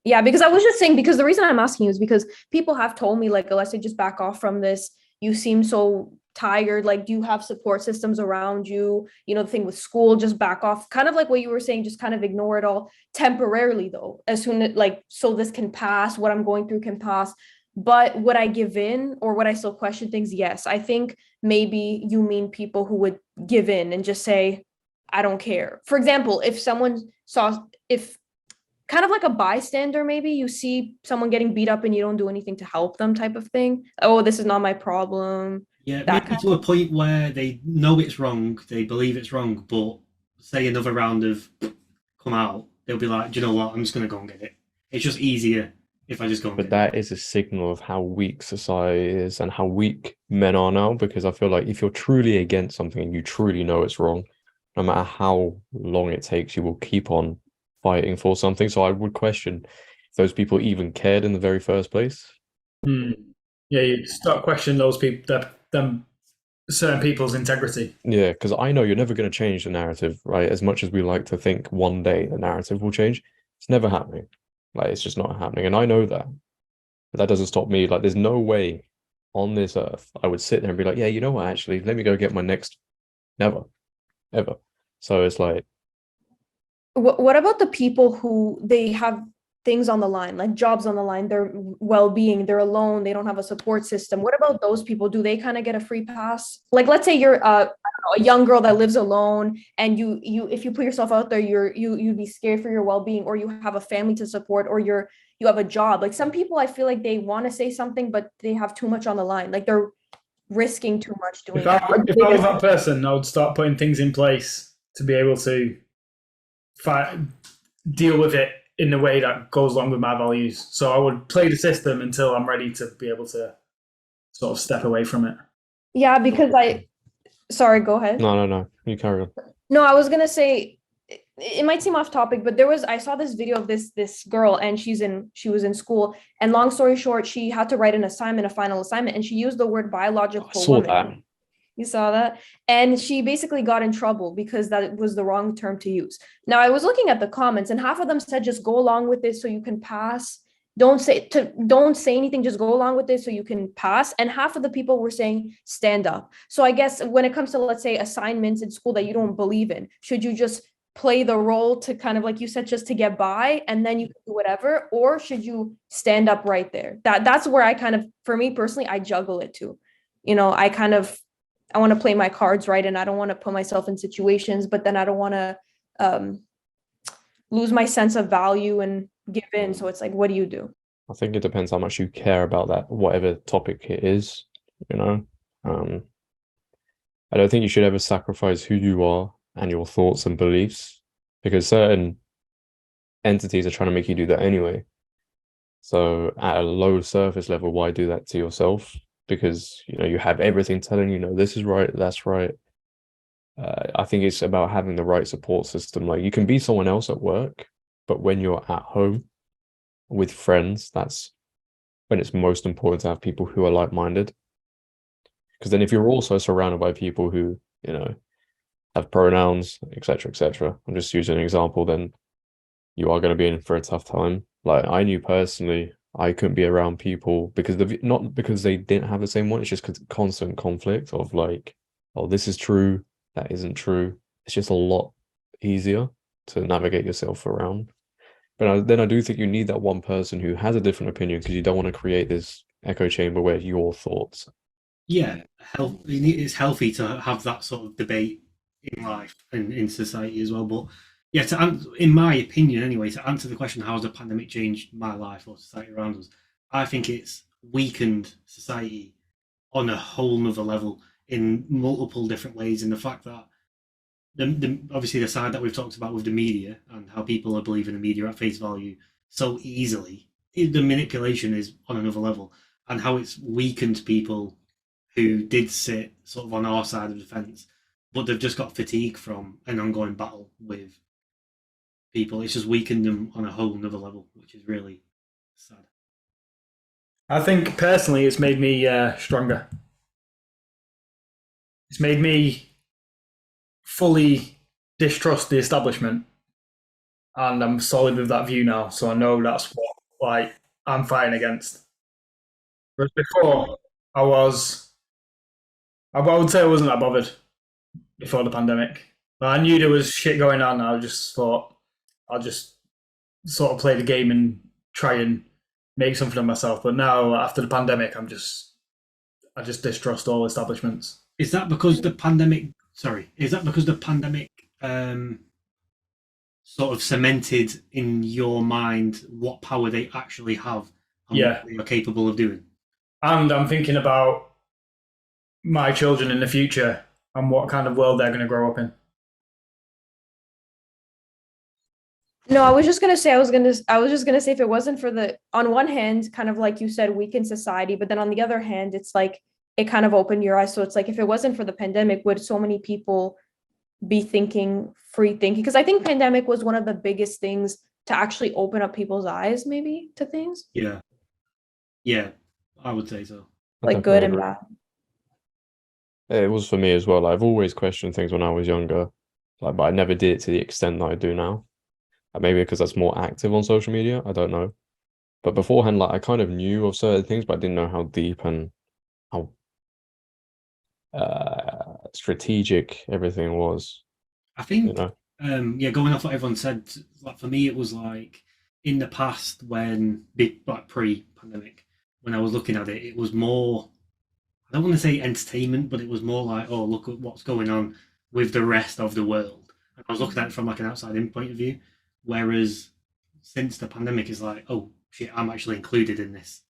Yeah, because I was just saying, because the reason I'm asking you is because people have told me, like, Alessia, just back off from this. You seem so tired. Like, do you have support systems around you? You know, the thing with school, just back off. Kind of like what you were saying, just kind of ignore it all temporarily, though, as soon as, like, so this can pass, what I'm going through can pass. But would I give in or would I still question things? Yes. I think maybe you mean people who would give in and just say, I don't care. For example, if kind of like a bystander, maybe you see someone getting beat up and you don't do anything to help them type of thing. Oh, this is not my problem. Yeah, That maybe to a point where they know it's wrong, they believe it's wrong, but say another round of come out, they'll be like, do you know what? I'm just going to go and get it. It's just easier if I just go and But get that is a signal of how weak society is and how weak men are now, because I feel like if you're truly against something and you truly know it's wrong, no matter how long it takes, you will keep on fighting for something. So I would question if those people even cared in the very first place. Yeah, you start questioning those people, them certain people's integrity. Yeah, because I know you're never going to change the narrative, right? As much as we like to think one day the narrative will change, it's never happening. Like, it's just not happening. And I know that. But that doesn't stop me. Like, there's no way on this earth I would sit there and be like, yeah, you know what, actually, let me go get my next. Never, ever. So it's like, what about the people who they have things on the line, like jobs on the line, their well-being, they're alone, they don't have a support system? What about those people? Do they kind of get a free pass? Like, let's say you're I don't know, a young girl that lives alone, and you if you put yourself out there, you'd be scared for your well-being, or you have a family to support, or you have a job. Like, some people, I feel like they want to say something, but they have too much on the line. Like, they're risking too much doing that. If I was that person, I would start putting things in place to be able to deal with it in a way that goes along with my values. So I would play the system until I'm ready to be able to sort of step away from it. Yeah, because sorry, go ahead. no, you carry on. No, I was gonna say, it might seem off topic, but I saw this video of this girl, and she was in school, and long story short, she had to write a final assignment, and she used the word biological I saw woman. that. You saw that? And she basically got in trouble because that was the wrong term to use. Now, I was looking at the comments, and half of them said, just go along with this so you can pass. Don't say anything, just go along with this so you can pass. And half of the people were saying, stand up. So I guess when it comes to, let's say, assignments in school that you don't believe in, should you just play the role to kind of, like you said, just to get by, and then you can do whatever? Or should you stand up right there? That's where I kind of, for me personally, I juggle it too. You know, I want to play my cards right, and I don't want to put myself in situations, but then I don't want to lose my sense of value and give in. So it's like, what do you do? I think it depends how much you care about that, whatever topic it is, you know. I don't think you should ever sacrifice who you are and your thoughts and beliefs because certain entities are trying to make you do that anyway. So at a low surface level, why do that to yourself? Because you have everything telling you, no, this is right, that's right. I think it's about having the right support system. Like you can be someone else at work, but when you're at home with friends, that's when it's most important to have people who are like-minded. Because then if you're also surrounded by people who, have pronouns, etc., etc., I'm just using an example, then you are going to be in for a tough time. Like I knew personally, I couldn't be around people because not because they didn't have the same one. It's just constant conflict of like, oh, this is true, that isn't true. It's just a lot easier to navigate yourself around. But then I do think you need that one person who has a different opinion because you don't want to create this echo chamber where your thoughts. Yeah, it's healthy to have that sort of debate in life and in society as well. But yeah, in my opinion, anyway, to answer the question, how has the pandemic changed my life or society around us? I think it's weakened society on a whole nother level in multiple different ways. In the fact that obviously the side that we've talked about with the media and how people are believing the media at face value so easily, the manipulation is on another level, and how it's weakened people who did sit sort of on our side of the fence, but they've just got fatigue from an ongoing battle with people. It's just weakened them on a whole nother level, which is really sad. I think personally, it's made me stronger. It's made me fully distrust the establishment, and I'm solid with that view now. So I know that's what I'm fighting against. Whereas before, I was, I would say I wasn't that bothered before the pandemic. But I knew there was shit going on. I just thought I'll just sort of play the game and try and make something of myself. But now, after the pandemic, I just distrust all establishments. Is that because the pandemic? Sorry, is that because the pandemic sort of cemented in your mind what power they actually have and Yeah, what they are capable of doing? and I'm thinking about my children in the future and what kind of world they're going to grow up in. No, I was just gonna say if it wasn't for the on one hand, kind of like you said, weaken society, but then on the other hand, it's like it kind of opened your eyes. So it's like if it wasn't for the pandemic, would so many people be thinking free thinking? Because I think pandemic was one of the biggest things to actually open up people's eyes, maybe to things Yeah, yeah, I would say so. I like good definitely and agree. bad. It was for me as well. Like, I've always questioned things when I was younger, but I never did it to the extent that I do now. Maybe because that's more active on social media. I don't know. But beforehand, like I kind of knew of certain things, but I didn't know how deep and how strategic everything was. I You think, know. yeah, going off what everyone said, like for me, it was like in the past when, like pre-pandemic, when I was looking at it, it was more. I don't want to say entertainment, but it was more like, oh, look at what's going on with the rest of the world. And I was looking at it from like an outside-in point of view. Whereas since the pandemic, is like, oh shit, I'm actually included in this.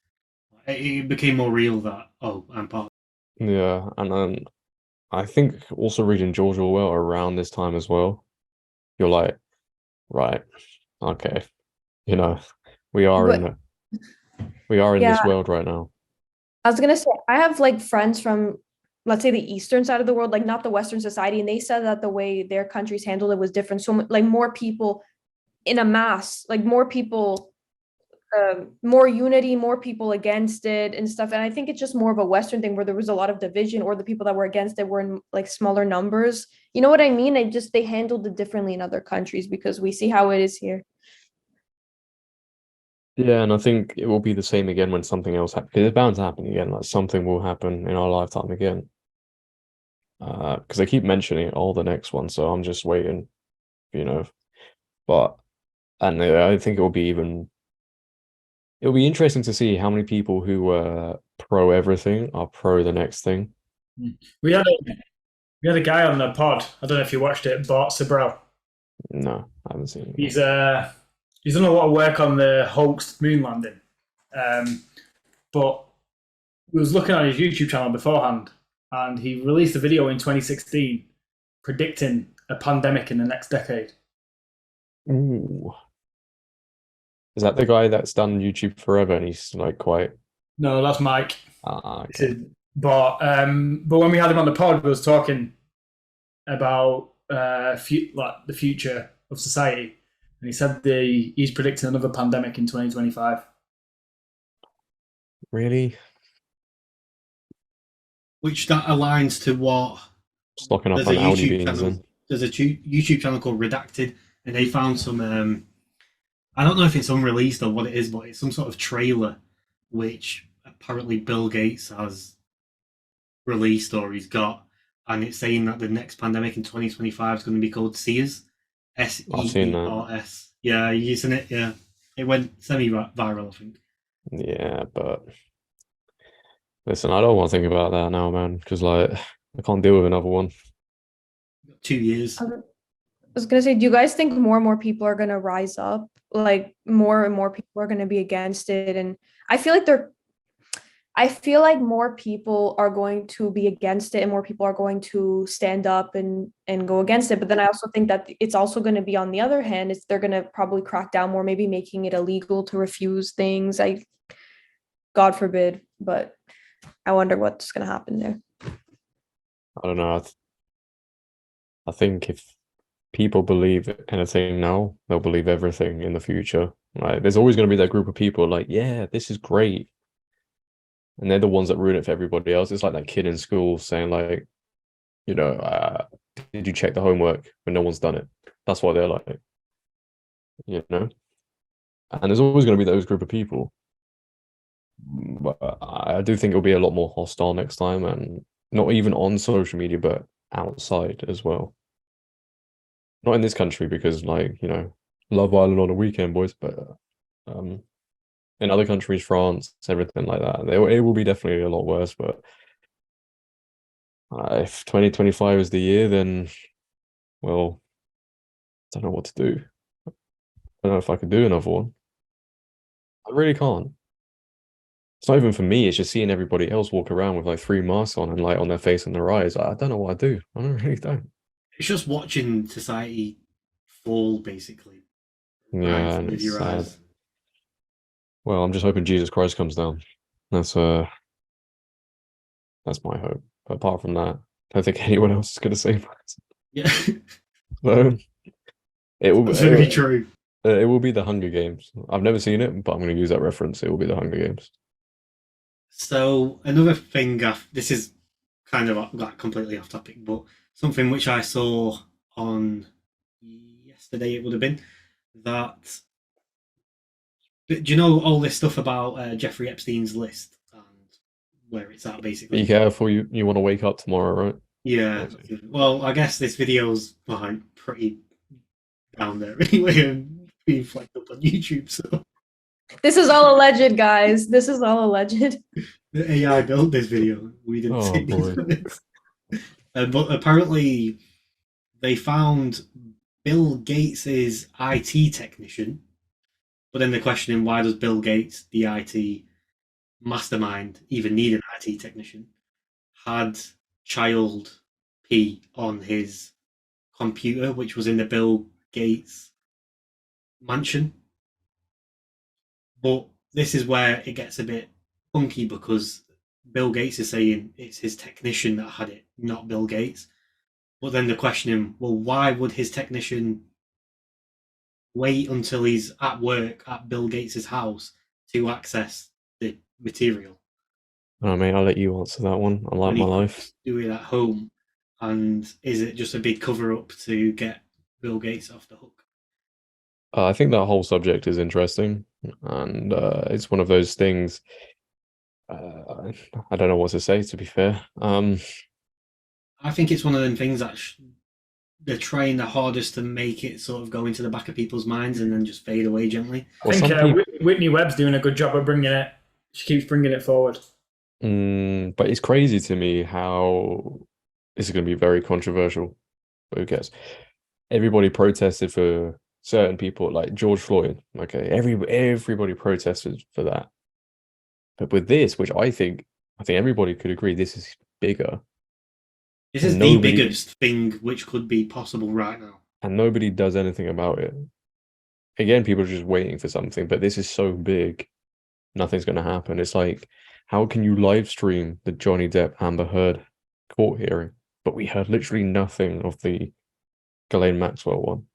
It became more real that oh, I'm part. Yeah, and I think also reading George Orwell around this time as well, you're like, right, okay, you know, we are But in we are in this yeah, world right now. I was gonna say I have like friends from, let's say, the eastern side of the world, like not the Western society, and they said that the way their countries handled it was different. So like more people in a mass, like more people, more unity, more people against it and stuff. And I think it's just more of a Western thing where there was a lot of division, or the people that were against it were in like smaller numbers. You know what I mean? They handled it differently in other countries because we see how it is here. Yeah, and I think it will be the same again when something else happens. Because it's bound to happen again. Like something will happen in our lifetime again. Because they keep mentioning all the next one, so I'm just waiting, you know. But and I think it will be even. It'll be interesting to see how many people who were pro everything are pro the next thing. We had a, we had a guy on the pod. I don't know if you watched it, Bart Sibrel. No, I haven't seen it. He's he's done a lot of work on the hoaxed moon landing. But we was looking at his YouTube channel beforehand, and he released a video in 2016 predicting a pandemic in the next decade. Ooh. Is that the guy that's done YouTube forever and he's like quite No, that's Mike. okay. But when we had him on the pod, we was talking about like the future of society, and he said he's predicting another pandemic in 2025. Really? Which that aligns to what Stocking up there's on a Audi YouTube beans channel. then. There's a YouTube channel called Redacted, and they found some. I don't know if it's unreleased or what it is, but it's some sort of trailer which apparently Bill Gates has released or he's got, and it's saying that the next pandemic in 2025 is going to be called SEERS. I've seen that. SEERS. Yeah, you're using it. Yeah, it went semi-viral, I think. Yeah, but listen, I don't want to think about that now, man, because like I can't deal with another one. 2 years. I was gonna say, do you guys think more and more people are gonna rise up? Like more and more people are gonna be against it, and I feel like more people are going to be against it, and more people are going to stand up and go against it. But then I also think that it's also going to be on the other hand, is they're going to probably crack down more, maybe making it illegal to refuse things. God forbid, but I wonder what's going to happen there. I don't know. I think if people believe anything now, they'll believe everything in the future. Like, there's always going to be that group of people like, yeah, this is great. And they're the ones that ruin it for everybody else. It's like that kid in school saying like, you know, did you check the homework when no one's done it? That's why they're like, you know? And there's always going to be those group of people. But I do think it'll be a lot more hostile next time, and not even on social media, but outside as well. Not in this country because, like, you know, Love Island on a weekend, boys, but in other countries, France, everything like that, it will be definitely a lot worse. But if 2025 is the year, then, well, I don't know what to do. I don't know if I could do another one. I really can't. It's not even for me, it's just seeing everybody else walk around with like 3 masks on and like on their face and their eyes. I don't know what I do. I really don't. It's just watching society fall, basically. Yeah, Right in front and of it's your sad. eyes. Well, I'm just hoping Jesus Christ comes down. That's my hope. But apart from that, I don't think anyone else is gonna save us. Yeah, So that's very true. it will be the Hunger Games. I've never seen it, but I'm gonna use that reference. It will be the Hunger Games. So another thing, this is kind of like completely off topic, but something which I saw on yesterday, it would have been that. Do you know all this stuff about Jeffrey Epstein's list and where it's at, basically? Be careful, you want to wake up tomorrow, right? Yeah. Well, I guess this video's like pretty down there anyway, and being flagged up on YouTube. So This is all alleged, guys. This is all alleged. the AI built this video. We didn't Oh, see boy. this. But apparently, they found Bill Gates's IT technician. But then they're questioning, why does Bill Gates, the IT mastermind, even need an IT technician? Had child P on his computer, which was in the Bill Gates mansion. But this is where it gets a bit funky, because Bill Gates is saying it's his technician that had it, not Bill Gates. But then they're questioning, well, why would his technician wait until he's at work at Bill Gates's house to access the material? Oh, mate, I'll let you answer that one. I like When he my could life. just do it at home? And is it just a big cover up to get Bill Gates off the hook? I think that whole subject is interesting, and it's one of those things. I don't know what to say, to be fair. I think it's one of them things that they're trying the hardest to make it sort of go into the back of people's minds and then just fade away gently. I think Whitney Webb's doing a good job of bringing it. She keeps bringing it forward. But it's crazy to me how this is going to be very controversial. But who cares? Everybody protested for certain people, like George Floyd. Okay, everybody protested for that. But with this, which I think everybody could agree, this is bigger. This is And the nobody- biggest thing which could be possible right now. and nobody does anything about it. Again, people are just waiting for something, but this is so big, nothing's going to happen. It's like, how can you live stream the Johnny Depp Amber Heard court hearing? But we heard literally nothing of the Ghislaine Maxwell one.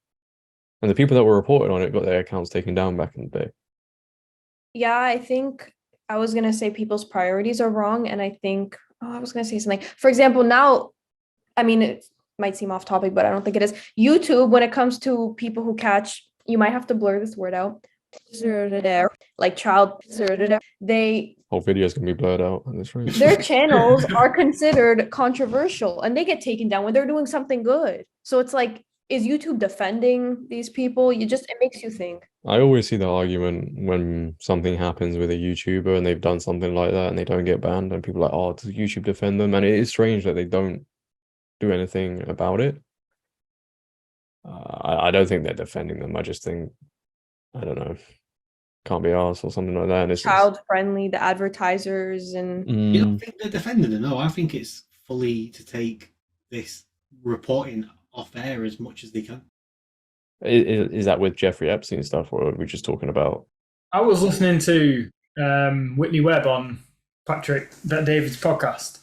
And the people that were reporting on it got their accounts taken down back in the day. Yeah, I think I was gonna say people's priorities are wrong, and I think I was gonna say something. For example, now, I mean, it might seem off topic, but I don't think it is. YouTube, when it comes to people who catch, you might have to blur this word out. Like child, they Whole videos can be blurred out on this rate. their channels are considered controversial, and they get taken down when they're doing something good. So it's like, is YouTube defending these people? It makes you think. I always see the argument when something happens with a YouTuber and they've done something like that and they don't get banned, and people are like, oh, does YouTube defend them? And it is strange that they don't do anything about it. I don't think they're defending them. I just think, I don't know, can't be arsed or something like that. And it's Child friendly, the advertisers and You don't think they're defending them? No, I think it's fully to take this reporting off air as much as they can. Is that with Jeffrey Epstein stuff, or are we just talking about? I was listening to Whitney Webb on Patrick David's podcast,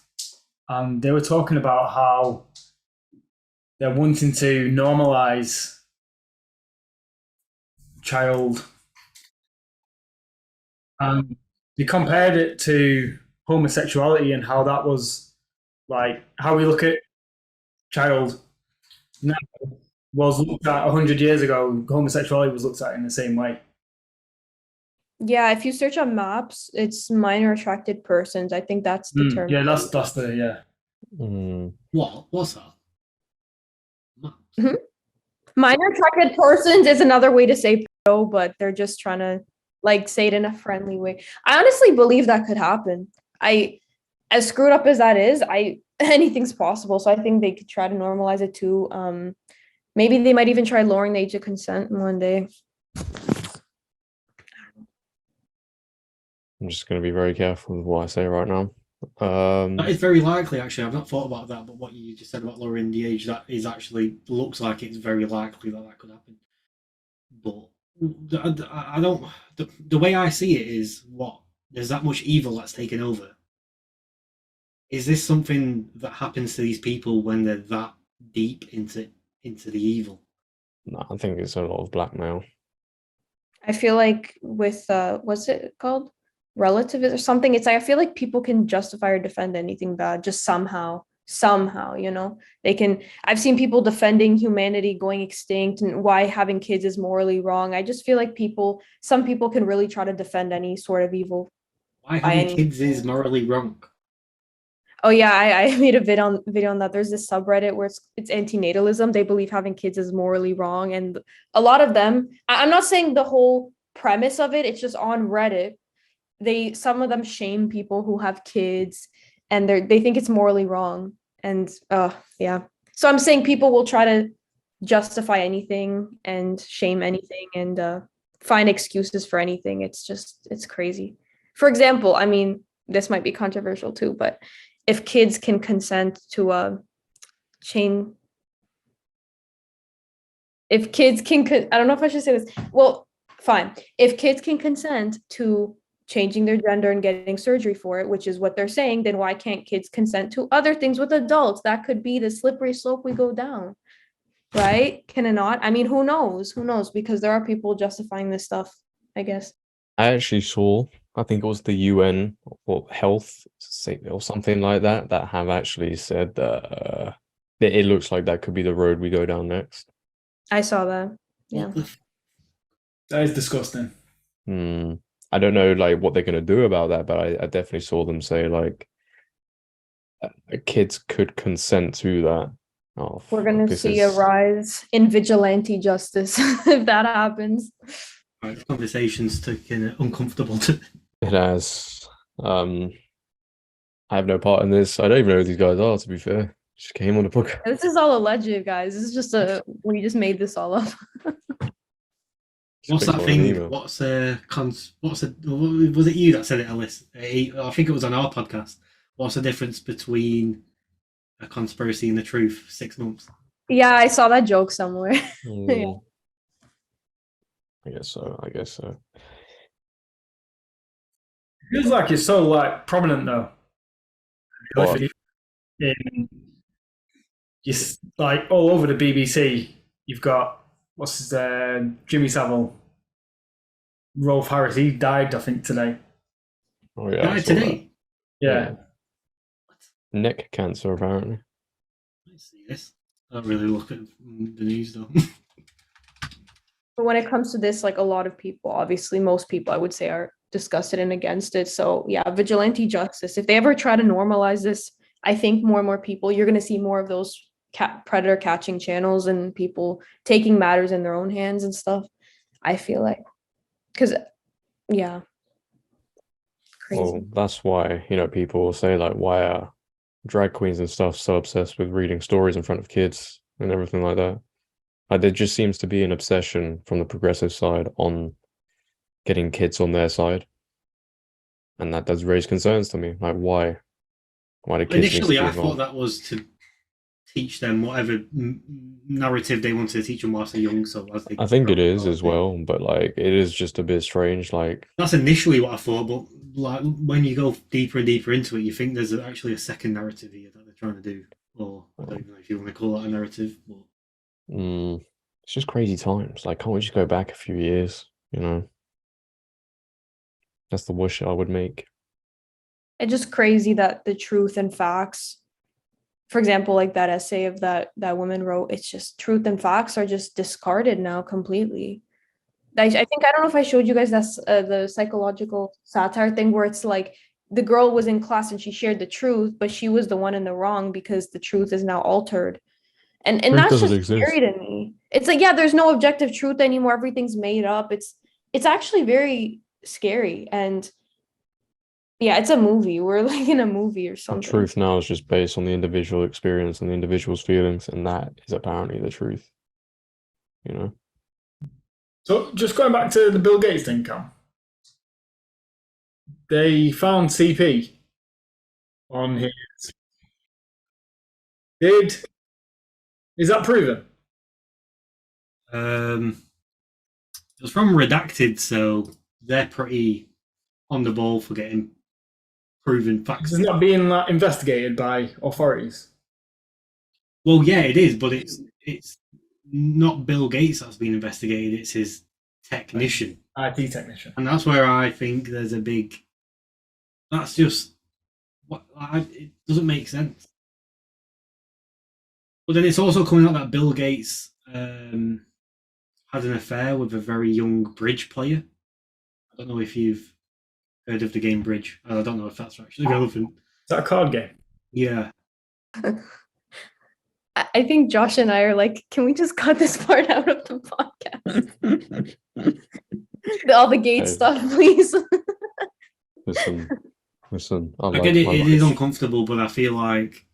and they were talking about how they're wanting to normalize child. They compared it to homosexuality and how that was like how we look at child now was looked at 100 years ago. Homosexuality was looked at in the same way. yeah, if you search on maps, it's minor attracted persons. I think that's the term. Yeah, that's the What's that? Minor attracted persons is another way to say pro, but they're just trying to like say it in a friendly way. I honestly believe that could happen. As screwed up as that is, anything's possible. So I think they could try to normalize it too. Maybe they might even try lowering the age of consent one day. I'm just going to be very careful with what I say right now. That is very likely, actually. I've not thought about that, but what you just said about lowering the age, that is actually looks like it's very likely that could happen. But I don't. The way I see it is, there's that much evil that's taken over. Is this something that happens to these people when they're that deep into the evil? No, I think it's a lot of blackmail. I feel like with what's it called? Relative or something. It's like I feel like people can justify or defend anything bad just somehow, they can. I've seen people defending humanity going extinct and why having kids is morally wrong. I just feel like some people can really try to defend any sort of evil. Why having kids is morally wrong? Oh yeah, I made a video on that. There's this subreddit where it's antinatalism. They believe having kids is morally wrong, and a lot of them. I'm not saying the whole premise of it. It's just on Reddit. Some of them shame people who have kids, and they think it's morally wrong. And yeah. So I'm saying people will try to justify anything and shame anything and find excuses for anything. It's crazy. For example, I mean, this might be controversial too, but if kids can consent to if kids can, I don't know if I should say this. Well, fine. If kids can consent to changing their gender and getting surgery for it, which is what they're saying, then why can't kids consent to other things with adults? That could be the slippery slope we go down, right? Can it not? I mean, who knows? Because there are people justifying this stuff, I guess. I actually saw, I think it was the UN or Health or something like that have actually said that it looks like that could be the road we go down next. I saw that. Yeah. That is disgusting. I don't know like what they're going to do about that, but I definitely saw them say like kids could consent to that. Oh, we're going to see a rise in vigilante justice if that happens. Right, the conversation's taken uncomfortable. It has. I have no part in this. I don't even know who these guys are, to be fair. Just came on the book. This is all alleged, guys. This is just we just made this all up. What's that thing? Was it you that said it, Alice? I think it was on our podcast. What's the difference between a conspiracy in the truth for 6 months. Yeah, I saw that joke somewhere. Mm, I guess so. I guess so. Feels like it's so like prominent though. What? In just like all over the BBC, you've got what's his Jimmy Savile, Rolf Harris. He died, I think, today. Oh yeah, I Died saw that. today. Yeah. Neck cancer, apparently. I see this. I don't really look at the news though. But when it comes to this, like a lot of people, obviously most people I would say are disgusted and against it. So yeah, vigilante justice. If they ever try to normalize this, I think more and more people, you're going to see more of those predator catching channels and people taking matters in their own hands and stuff. I feel like, because yeah, crazy. Well, that's why, people will say like, why are drag queens and stuff so obsessed with reading stories in front of kids and everything like that? Like, there just seems to be an obsession from the progressive side on getting kids on their side, and that does raise concerns to me. Like, why? Why do kids need to Initially, be I involved? thought that was to teach them whatever narrative they wanted to teach them whilst they're young. So as they I think it is grow as up, well, but like, it is just a bit strange. Like, that's initially what I thought, but like when you go deeper and deeper into it, you think there's actually a second narrative here that they're trying to do, or I don't even know if you want to call that a narrative. But it's just crazy times. Like, can't we just go back a few years? That's the wish I would make. It's just crazy that the truth and facts, for example, like that essay of that woman wrote, it's just truth and facts are just discarded now completely. I think, I don't know if I showed you guys that's the psychological satire thing where it's like the girl was in class and she shared the truth, but she was the one in the wrong because the truth is now altered. And Truth that's doesn't just exist. scary to me. It's like, yeah, there's no objective truth anymore. Everything's made up. It's actually very scary. And yeah, it's a movie. We're like in a movie or The something. truth now is just based on the individual experience and the individual's feelings, and that is apparently the truth. So just going back to the Bill Gates thing, Cam. They found CP on his. Is that proven? it was from Redacted, so they're pretty on the ball for getting proven facts. It's not being like, investigated by authorities. Well, yeah, it is, but it's not Bill Gates that's been investigated; it's his technician, IT technician. and that's where I think there's a big. That's just what it doesn't make sense. But then it's also coming out that Bill Gates had an affair with a very young bridge player. I don't know if you've heard of the game Bridge. I don't know if that's actually relevant. Is that a card game? Yeah. I think Josh and I are like, can we just cut this part out of the podcast? All the gate Hey. stuff, please. Listen. I get it. It is uncomfortable, but I feel like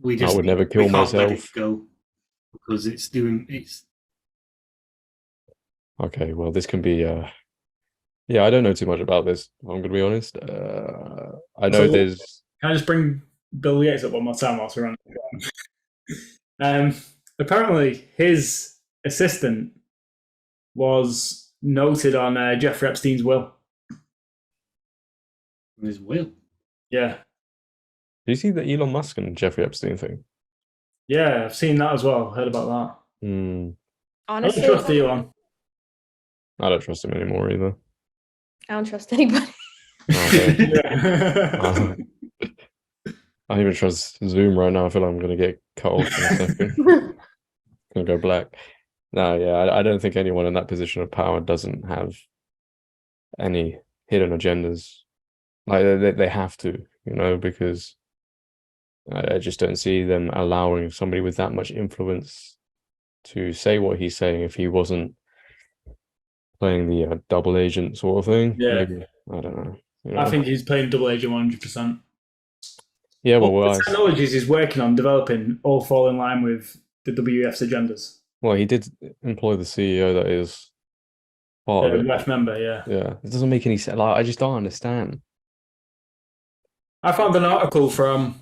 we just. I would never kill we can't let myself. it go because it's. Okay, well, this can be. Yeah, I don't know too much about this. I'm gonna be honest. I know So- there's. Can I just bring Bill Gates up one more time whilst we're on? Apparently, his assistant was noted on Jeffrey Epstein's will. His will. Yeah. Do you see the Elon Musk and Jeffrey Epstein thing? Yeah, I've seen that as well. Heard about that. I don't Honestly, trust Elon. I don't trust him anymore either. I don't trust anybody. Okay. Yeah. I don't even trust Zoom right now. I feel like I'm gonna get cut off in a second. Gonna go black. No, yeah, I don't think anyone in that position of power doesn't have any hidden agendas. Like they have to, because I just don't see them allowing somebody with that much influence to say what he's saying if he wasn't playing the double agent sort of thing. Yeah. Maybe, I don't know. I think he's playing double agent 100%. Yeah, All the technologies he's working on developing all fall in line with the WEF's agendas. well, he did employ the CEO that is part of it. WEF member, yeah. Yeah, it doesn't make any sense. Like, I just don't understand. I found an article from.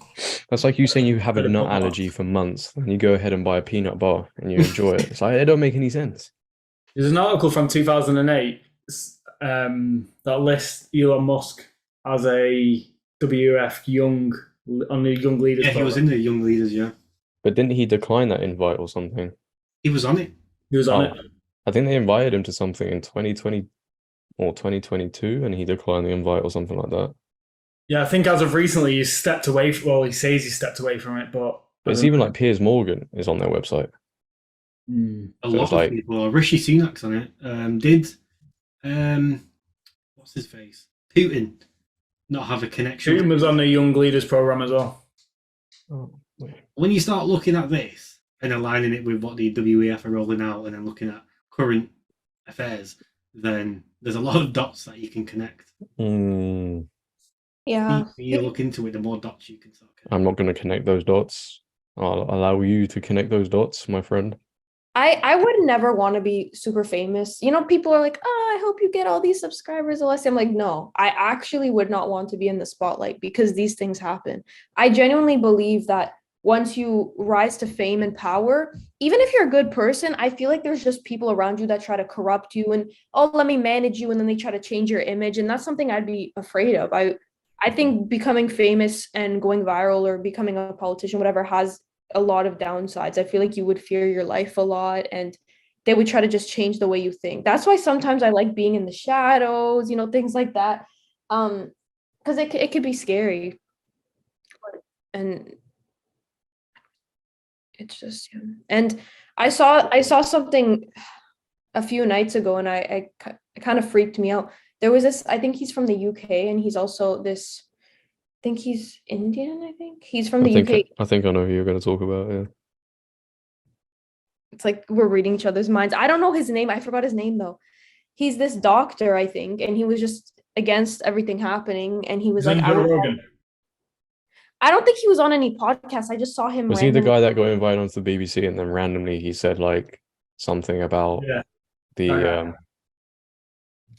That's like you saying you have a Bit of nut podcast. allergy for months, and you go ahead and buy a peanut bar and you enjoy it. It's like it don't make any sense. There's an article from 2008 that lists Elon Musk as a WF young on the Young Leaders Yeah, he was program. in the Young Leaders. Yeah, But didn't he decline that invite or something? he was on it. He was on Oh, it. I think they invited him to something in 2020 or 2022, and he declined the invite or something like that. Yeah, I think as of recently he's stepped away. Well, he says he stepped away from it, but But it's even like Piers Morgan is on their website. A So lot it's of like- people are. Rishi Sunak's on it. Did what's his face? Putin not have a connection? Putin was on the Young Leaders program as well. Oh, When you start looking at this and aligning it with what the WEF are rolling out, and then looking at current affairs, then there's a lot of dots that you can connect. mm, Yeah. The more you look into it, the more dots you can start connecting. I'm not going to connect those dots. I'll allow you to connect those dots, my friend. I would never want to be super famous. You know, people are like, oh, I hope you get all these subscribers, Alessia. I'm like, no, I actually would not want to be in the spotlight because these things happen. I genuinely believe that once you rise to fame and power, even if you're a good person, I feel like there's just people around you that try to corrupt you and, oh, let me manage you. And then they try to change your image. And that's something I'd be afraid of. I think becoming famous and going viral or becoming a politician, whatever, has a lot of downsides. I feel like you would fear your life a lot and they would try to just change the way you think. That's why sometimes I like being in the shadows, you know, things like that. Because it could be scary. And it's just, yeah. And I saw something a few nights ago and it kind of freaked me out. There was this, I think he's from the UK and he's also this, I think he's Indian, I think. He's from the UK. I think I know who you're going to talk about. Yeah. It's like we're reading each other's minds. I don't know his name. I forgot his name though. He's this doctor, I think, and he was just against everything happening. And he was like, Joe Rogan. I don't think he was on any podcast. I just saw him. Was he the guy that got invited onto the BBC and then randomly he said like something about the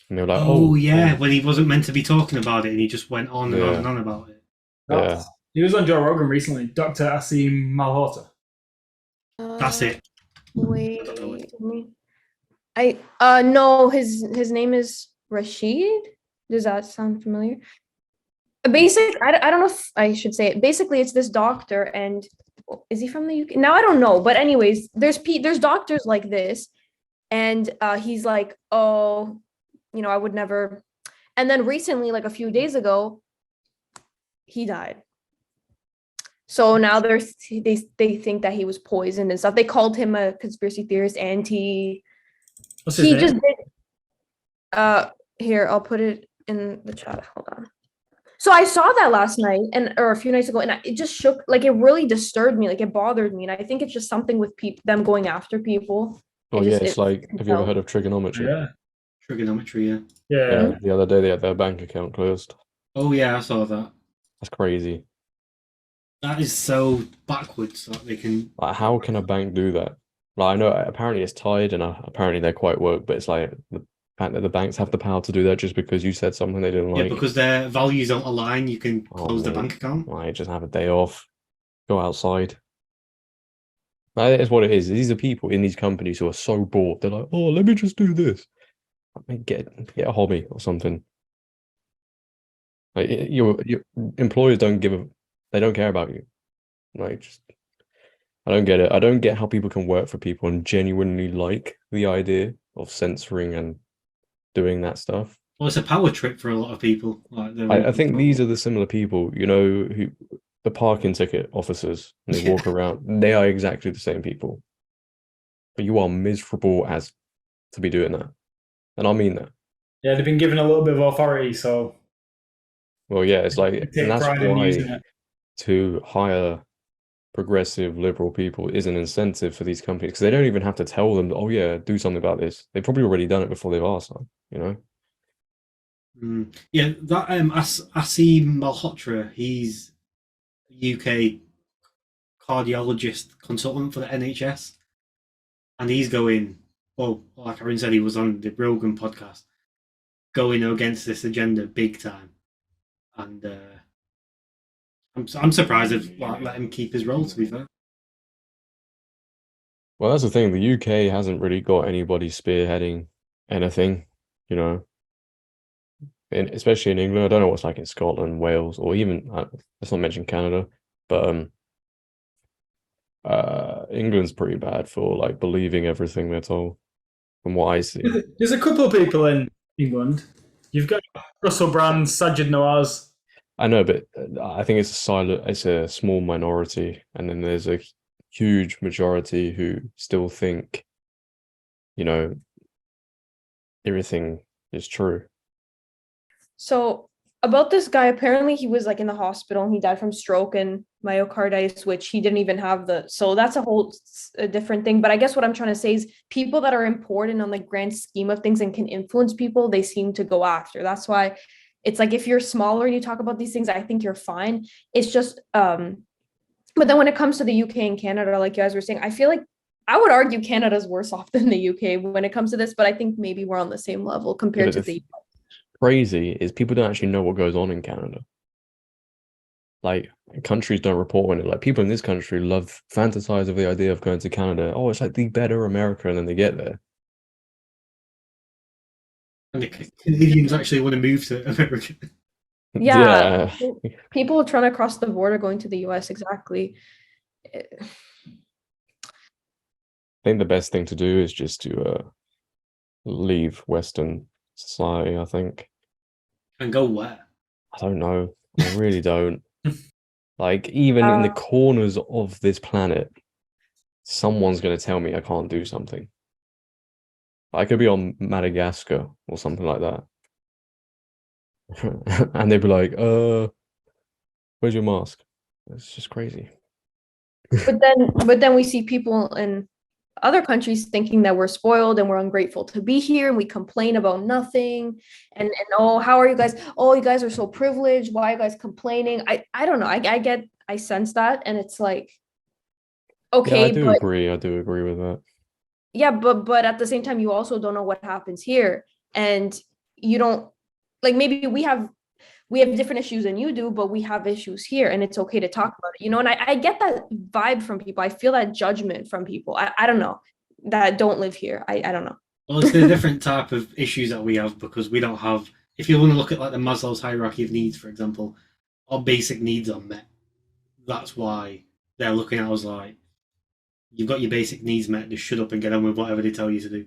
and they were like, oh yeah, when he wasn't meant to be talking about it and he just went on and on Yeah. and on about it. Yeah. He was on Joe Rogan recently. Dr. Asim Malhotra. That's it. Wait, I don't know it. no, his name is Rashid. Does that sound familiar? I don't know if I should say it. Basically, it's this doctor, and is he from the UK? Now I don't know, but anyways, there's doctors like this, and he's like, oh, you know, I would never. And then recently, like a few days ago, he died. So now they think that he was poisoned and stuff. They called him a conspiracy theorist, and What's his name? just did. Here, I'll put it in the chat. Hold on. So I saw that last night or a few nights ago, and it just shook, like it really disturbed me, like it bothered me. And I think it's just something with them going after people. Oh yeah, it's like, have you ever heard of trigonometry? Yeah. Trigonometry, yeah. Yeah. The other day they had their bank account closed. Oh yeah, I saw that. That's crazy. That is so backwards that they can. Like, how can a bank do that? Like, I know apparently it's tied and apparently they're quite woke, but it's like the fact that the banks have the power to do that just because you said something they didn't Yeah, like. because their values don't align, you can close the mate. bank account. Like, just have a day off, go outside. That is what it is. These are people in these companies who are so bored. They're like, oh, let me just do this. Like, get a hobby or something. Like, your employers they don't care about you. Like, just, I don't get it. I don't get how people can work for people and genuinely like the idea of censoring and doing that stuff. Well, it's a power trip for a lot of people. Like I think these are the similar people, you know, who the parking ticket officers, and they walk around. They are exactly the same people. But you are miserable as to be doing that. And I mean that. Yeah, they've been given a little bit of authority, so. Well, yeah, it's like, they and take that's pride in using why it. to hire progressive liberal people is an incentive for these companies because they don't even have to tell them, oh yeah, do something about this. They've probably already done it before they've asked them, you know? Yeah, that Asim Malhotra, he's a UK cardiologist consultant for the NHS, and he's going, well, like Aaron said, he was on the Rogan podcast, going against this agenda big time, and I'm surprised they've let him keep his role. To be fair, Well, that's the thing. The UK hasn't really got anybody spearheading anything, you know, especially in England. I don't know what's like in Scotland, Wales, or even let's not mention Canada, but England's pretty bad for like believing everything they're told, from what I see. There's a couple of people in England. You've got Russell Brand, Sajid Nawaz. I know, but I think it's a small minority, and then there's a huge majority who still think, you know, everything is true. So about this guy, apparently he was like in the hospital and he died from stroke and myocarditis, which he didn't even have so that's a different thing. But I guess what I'm trying to say is people that are important on the grand scheme of things and can influence people, they seem to go after. That's why it's like, if you're smaller and you talk about these things, I think you're fine. It's just, but then when it comes to the UK and Canada, like you guys were saying, I feel like I would argue Canada's worse off than the UK when it comes to this, but I think maybe we're on the same level Yeah, compared but to the crazy is people don't actually know what goes on in Canada. Like countries don't report on it. Like people in this country fantasize of the idea of going to Canada. Oh, it's like the better America, and then they get there. and the Canadians actually want to move to America. Yeah, Yeah. people trying to cross the border going to the US, exactly. I think the best thing to do is just to leave Western society, I think. And go where? I don't know. I really don't. Like, even in the corners of this planet, someone's going to tell me I can't do something. I could be on Madagascar or something like that. And they'd be like, where's your mask? It's just crazy. But then we see people in other countries thinking that we're spoiled and we're ungrateful to be here and we complain about nothing and oh, how are you guys? Oh, you guys are so privileged. Why are you guys complaining? I don't know. I sense that, and it's like, Yeah, I okay, do but agree. I do agree with that. yeah, but at the same time, you also don't know what happens here, and you don't, like, maybe we have different issues than you do, but we have issues here, and it's okay to talk about it, and I get that vibe from people. I feel that judgment from people. I don't know, that don't live here. I don't know. Well, it's the different type of issues that we have because we don't have. If you want to look at like the Maslow's hierarchy of needs, for example, our basic needs are met. That's why they're looking at us like you've got your basic needs met. Just shut up and get on with whatever they tell you to do.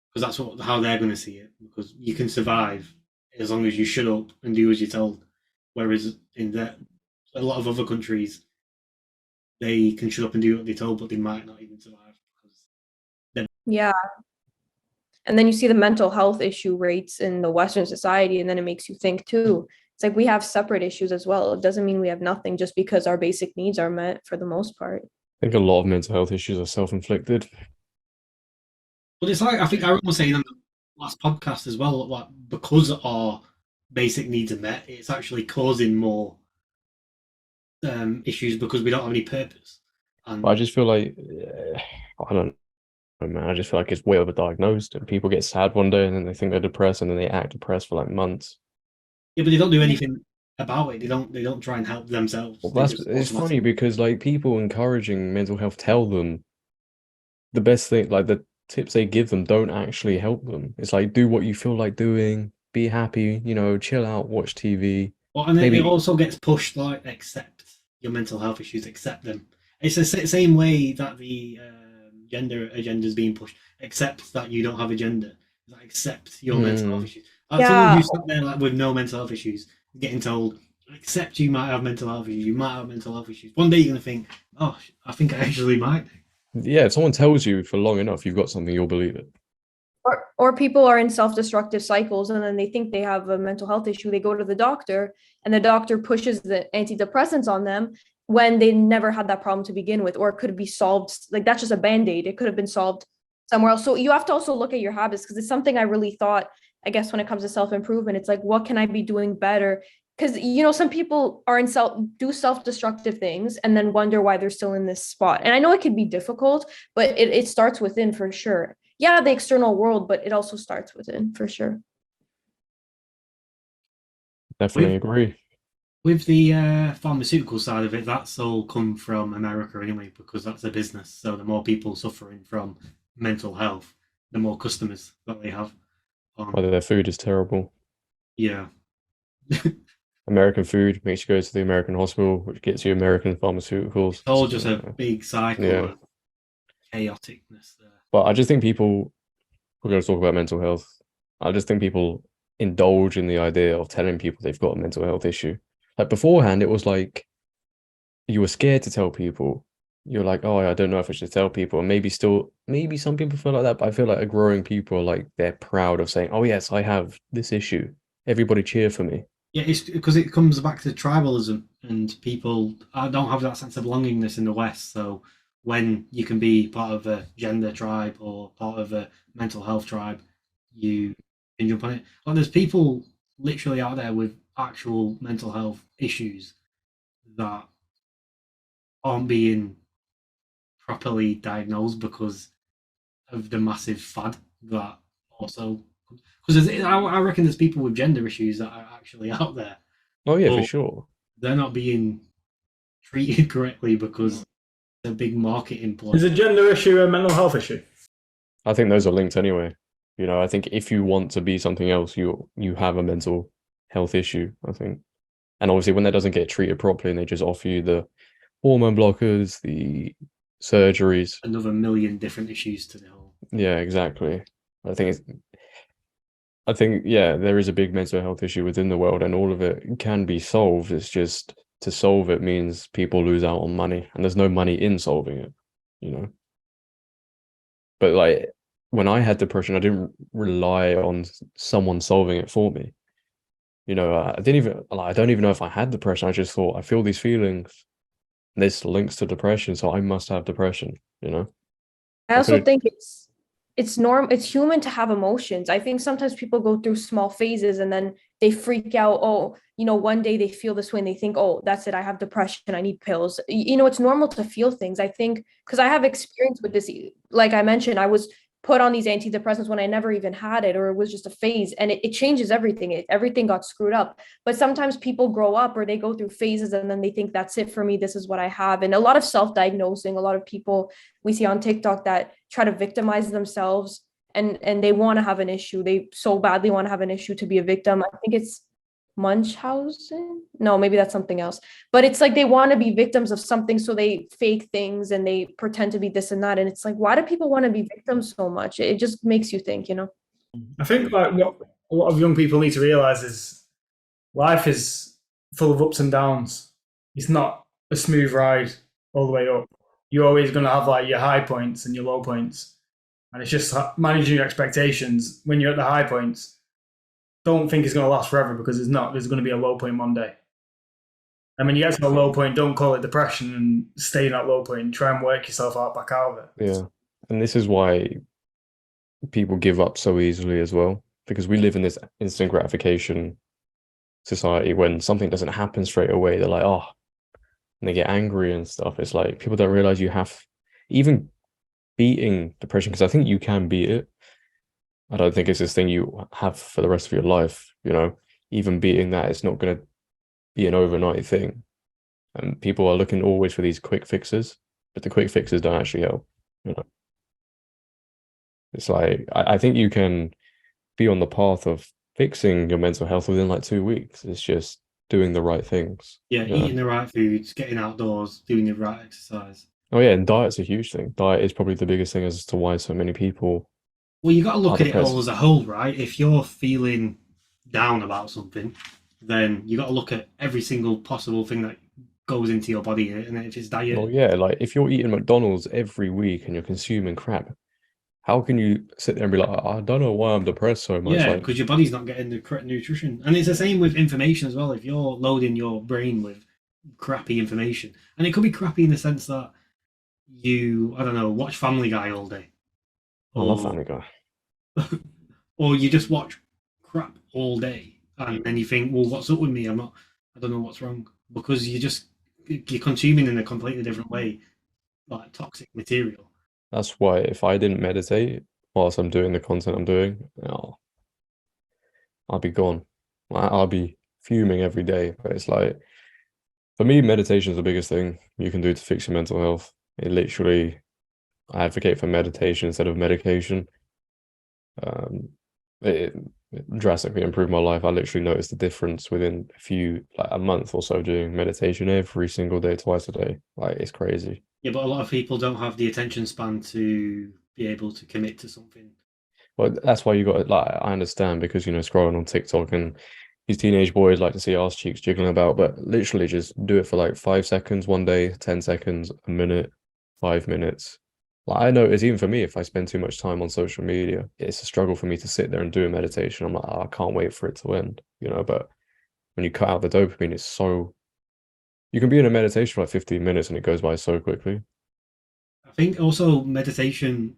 Because that's how they're going to see it. Because you can survive as long as you shut up and do as you're told. Whereas in a lot of other countries, they can shut up and do what they're told, but they might not even survive. Yeah. And then you see the mental health issue rates in the Western society, and then it makes you think too. It's like we have separate issues as well. It doesn't mean we have nothing just because our basic needs are met for the most part. I think a lot of mental health issues are self-inflicted. But it's like I think I was saying on the last podcast as well, like because our basic needs are met, it's actually causing more issues because we don't have any purpose. And But I just feel like I don't know, man. I just feel like it's way overdiagnosed, and people get sad one day and then they think they're depressed, and then they act depressed for like months. yeah, but they don't do anything about it. They don't try and help themselves. Well, They it's just funny automatically. because like people encouraging mental health tell them the best thing, like the tips they give them don't actually help them. It's like do what you feel like doing, be happy, chill out, watch TV. Well, and it Maybe also gets pushed like accept your mental health issues, accept them. It's the same way that the gender agenda is being pushed. Accept that you don't have a gender. Like, accept your mental health issues. Like someone Yeah. who's sat there like with no mental health issues, getting told, accept you might have mental health issues. You might have mental health issues. One day you're gonna think, oh, I think I actually might. yeah, if someone tells you for long enough you've got something, you'll believe it. Or people are in self-destructive cycles and then they think they have a mental health issue. They go to the doctor and the doctor pushes the antidepressants on them when they never had that problem to begin with, or it could be solved. Like that's just a band-aid. It could have been solved somewhere else. So you have to also look at your habits, because it's something I really thought, I guess, when it comes to self-improvement, it's like, what can I be doing better? Because some people are in self-destructive things and then wonder why they're still in this spot. And I know it can be difficult, but it starts within for sure. Yeah, the external world, but it also starts within for sure. Definitely We've agree. With the pharmaceutical side of it, that's all come from America anyway, because that's a business. So the more people suffering from mental health, the more customers that they have. Whether their food is terrible. Yeah, American food makes you go to the American hospital, which gets you American pharmaceuticals. it's all just a big cycle Yeah. of chaoticness there. But I just think people, we're going to talk about mental health. I just think people indulge in the idea of telling people they've got a mental health issue. Like beforehand, it was like you were scared to tell people. You're like, oh, I don't know if I should tell people. And maybe some people feel like that, but I feel like a growing people are like, they're proud of saying, oh, yes, I have this issue. Everybody cheer for me. Yeah, it's because it comes back to tribalism, and people don't have that sense of belongingness in the West. So when you can be part of a gender tribe or part of a mental health tribe, you can jump on it. Like there's people literally out there with actual mental health issues that aren't being properly diagnosed because of the massive fad that also because I reckon there's people with gender issues that are actually out there. Oh, yeah, for But sure. they're not being treated correctly because it's a big marketing Is point. a gender issue a mental health issue? I think those are linked anyway. You know, I think if you want to be something else, you have a mental health issue, I think. And obviously when that doesn't get treated properly and they just offer you the hormone blockers, the surgeries. Another million different issues to the whole. Yeah, exactly. I think, yeah, there is a big mental health issue within the world and all of it can be solved. It's just to solve it means people lose out on money and there's no money in solving it, you know. But like when I had depression, I didn't rely on someone solving it for me. You know, I don't even know if I had depression. I just thought I feel these feelings. This links to depression, so I must have depression, you know. I I also could've- think it's human to have emotions. I think sometimes people go through small phases and then they freak out. Oh, one day they feel this way and they think, oh, that's it, I have depression, I need pills. It's normal to feel things. I think because I have experience with this, like I mentioned, I was put on these antidepressants when I never even had it, or it was just a phase, and it changes everything. Everything got screwed up. But sometimes people grow up or they go through phases and then they think that's it for me, this is what I have. And a lot of self-diagnosing, a lot of people we see on TikTok that try to victimize themselves, and they want to have an issue. They so badly want to have an issue to be a victim. I think it's Munchausen. No, maybe that's something else. But it's like they want to be victims of something, so they fake things and they pretend to be this and that. And it's like, why do people want to be victims so much? It just makes you think, I think like what a lot of young people need to realize is life is full of ups and downs. It's not a smooth ride all the way up. You're always going to have like your high points and your low points, and it's just managing your expectations when you're at the high points. Don't think it's going to last forever, because it's not. There's going to be a low point one day. And when you get to a low point, don't call it depression and stay in that low point and try and work yourself back out of it. Yeah. And this is why people give up so easily as well, because we live in this instant gratification society. When something doesn't happen straight away, they're like, oh, and they get angry and stuff. It's like people don't realize you have even beating depression, because I think you can beat it. I don't think it's this thing you have for the rest of your life, even beating that, it's not going to be an overnight thing. And people are looking always for these quick fixes, but the quick fixes don't actually help, It's like, I think you can be on the path of fixing your mental health within like 2 weeks. It's just doing the right things. Yeah, eating the right foods, getting outdoors, doing the right exercise. Oh yeah, and diet's a huge thing. Diet is probably the biggest thing as to why so many people. Well, you got to look at it depressed. all as a whole, right? If you're feeling down about something, then you got to look at every single possible thing that goes into your body, and if it's diet. Well, yeah, like if you're eating McDonald's every week and you're consuming crap, how can you sit there and be like, I don't know why I'm depressed so much? Yeah, Like, because your body's not getting the correct nutrition. And it's the same with information as well. If you're loading your brain with crappy information, and it could be crappy in the sense that you, I don't know, watch Family Guy all day. I love Family Guy. Or you just watch crap all day, and then you think, well, what's up with me? I don't know what's wrong, because you're consuming in a completely different way, like toxic material. That's why if I didn't meditate whilst I'm doing the content I'm doing, I'll be gone. I'll be fuming every day. But it's like For me, meditation is the biggest thing you can do to fix your mental health. It literally, I advocate for meditation instead of medication. Um, it drastically improved my life. I literally noticed the difference within like a month or so doing meditation every single day, twice a day. Like it's crazy. Yeah, but a lot of people don't have the attention span to be able to commit to something. Well, that's why you got like I understand because scrolling on TikTok and these teenage boys like to see arse cheeks jiggling about, but literally just do it for like 5 seconds one day, 10 seconds, a minute, 5 minutes. Like I notice even for me, if I spend too much time on social media, it's a struggle for me to sit there and do a meditation. I'm like, "Oh, I can't wait for it to end, but when you cut out the dopamine, it's so you can be in a meditation for like 15 minutes and it goes by so quickly. I think also meditation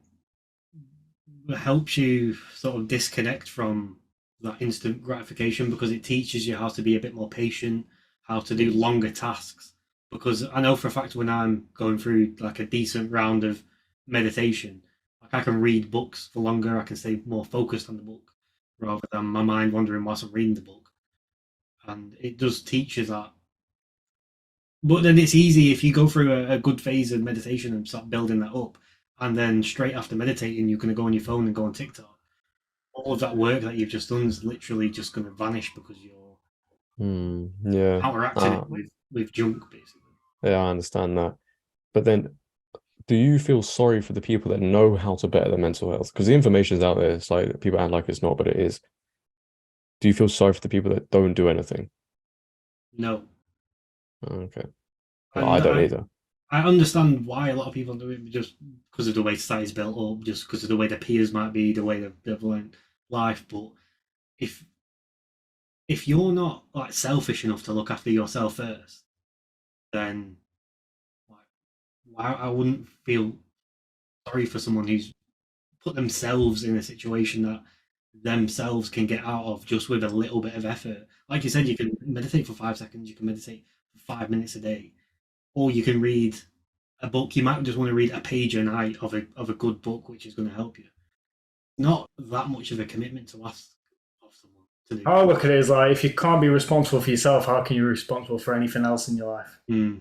helps you sort of disconnect from that instant gratification because it teaches you how to be a bit more patient, how to do longer tasks. Because I know for a fact when I'm going through like a decent round of meditation, like I can read books for longer, I can stay more focused on the book rather than my mind wandering whilst I'm reading the book. And it does teach you that. But then it's easy if you go through a good phase of meditation and start building that up, and then straight after meditating, you're going to go on your phone and go on TikTok. All of that work that you've just done is literally just going to vanish because you're Yeah. counteracting it with junk, basically. Yeah, I understand that. But then, do you feel sorry for the people that know how to better their mental health? Because the information is out there. It's like people act like it's not, but it is. Do you feel sorry for the people that don't do anything? No, Okay. Well, I and don't either. I understand why a lot of people do it just because of the way society's built up, just because of the way their peers might be, the way they've learned life. But if if you're not like selfish enough to look after yourself first, then like why I wouldn't feel sorry for someone who's put themselves in a situation that themselves can get out of just with a little bit of effort. Like you said, you can meditate for 5 seconds, you can meditate for 5 minutes a day, or you can read a book. You might just want to read a page a night of a good book, which is going to help you. Not that much of a commitment to ask of someone to do. How I look at it is like if you can't be responsible for yourself, how can you be responsible for anything else in your life? Mm.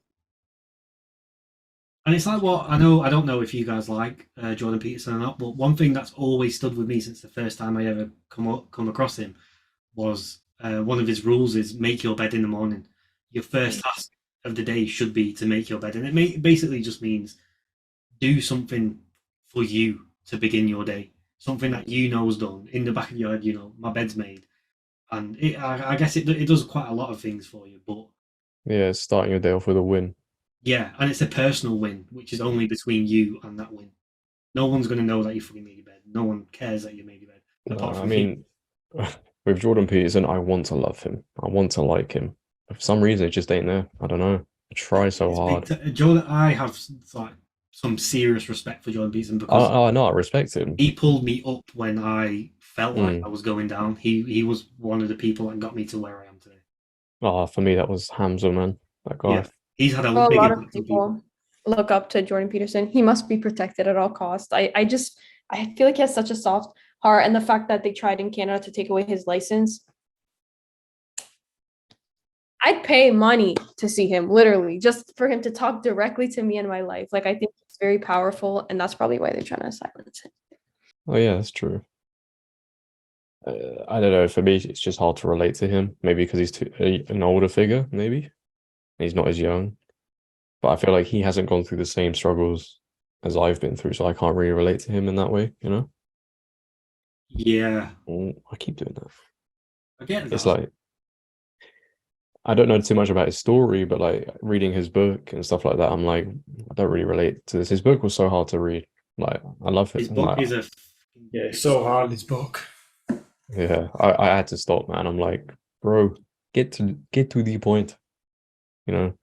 And it's like what I know. I don't know if you guys like Jordan Peterson or not, but one thing that's always stood with me since the first time I ever come across him was one of his rules is make your bed in the morning. Your first task of the day should be to make your bed, and basically just means do something for you to begin your day. Something that you know is done in the back of your head. My bed's made, and I guess it does quite a lot of things for you. But Yeah, starting your day off with a win. yeah, and it's a personal win, which is only between you and that win. No one's going to know that you fucking made your bed. No one cares that you made your bed No, apart I from you. mean, with Jordan Peterson, I want to love him. I want to like him. But for some reason, it just ain't there. I don't know. I try so hard. Jordan, I have like some serious respect for Jordan Peterson because I know, I respect him. he pulled me up when I felt like Mm. I was going down. He was one of the people that got me to where I am today. Oh, for me, that was Hamza, man. That guy. Yeah, he's had a Well, a big lot of impact on people. people look up to Jordan Peterson. He must be protected at all costs. I feel like he has such a soft heart, and the fact that they tried in Canada to take away his license. I'd pay money to see him, literally, just for him to talk directly to me in my life. Like I think it's very powerful, and that's probably why they're trying to silence him. Oh, yeah, that's true. I don't know. For me, it's just hard to relate to him. Maybe because he's an older figure, maybe. He's not as young. But I feel like he hasn't gone through the same struggles as I've been through, so I can't really relate to him in that way, you know? Yeah, I keep doing that. I get It's that. like I don't know too much about his story, but like reading his book and stuff like that, I'm like, I don't really relate to this. His book was so hard to read. Like, I love it. His book is a Yeah, it's so hard, this book. Yeah, I had to stop, man. I'm like, bro, get to the point, you know.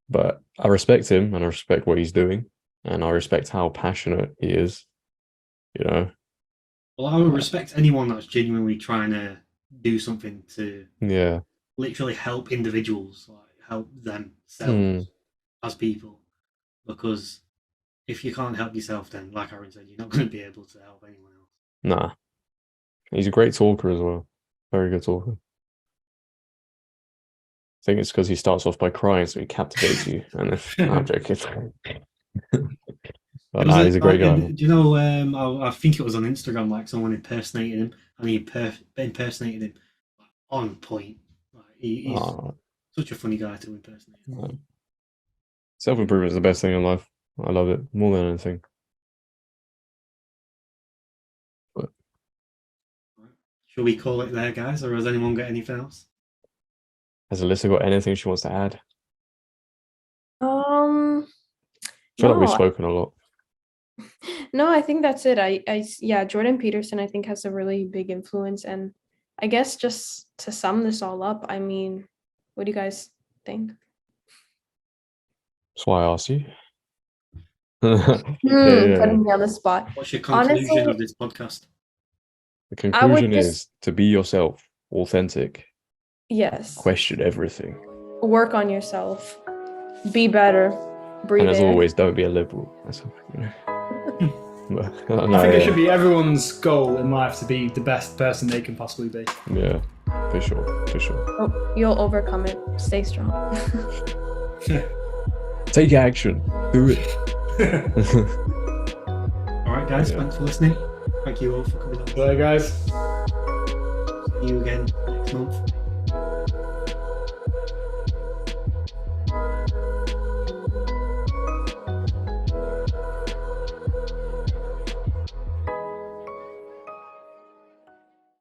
But I respect him and I respect what he's doing, and I respect how passionate he is, you know. Well, I would respect anyone that's genuinely trying to do something to Yeah. literally help individuals, like help Mm, themselves as people. Because if you can't help yourself, then, like Aaron said, you're not going to be able to help anyone else. nah. He's a great talker as well. Very good talker. think it's because he starts off by crying, so he captivates you. And then I'm joking. But nah, he's a great guy. Do you know? I think it was on Instagram. Like someone impersonated him, and he impersonated him on point. Like, he's such a funny guy to impersonate. Self-improvement is the best thing in life. I love it more than anything. But Shall we call it there, guys, or has anyone got anything else? has Alyssa got anything she wants to add? I feel like we've No, spoken a lot. no, I think that's it. Yeah, Jordan Peterson, I think, has a really big influence. And I guess just to sum this all up, I mean, what do you guys think? That's why I asked you. Putting me on the spot. What's your conclusion Honestly, of this podcast? The conclusion just- is to be yourself, authentic, Yes. question everything. Work on yourself. Be better. Breathe And as air. always, don't be a liberal. That's but, I think it should be everyone's goal in life to be the best person they can possibly be. Yeah, for sure, for sure. Oh, you'll overcome it. Stay strong. Take action. Do it. All right, guys. Yeah. Thanks for listening. Thank you all for coming on. Bye, guys. See you again next month.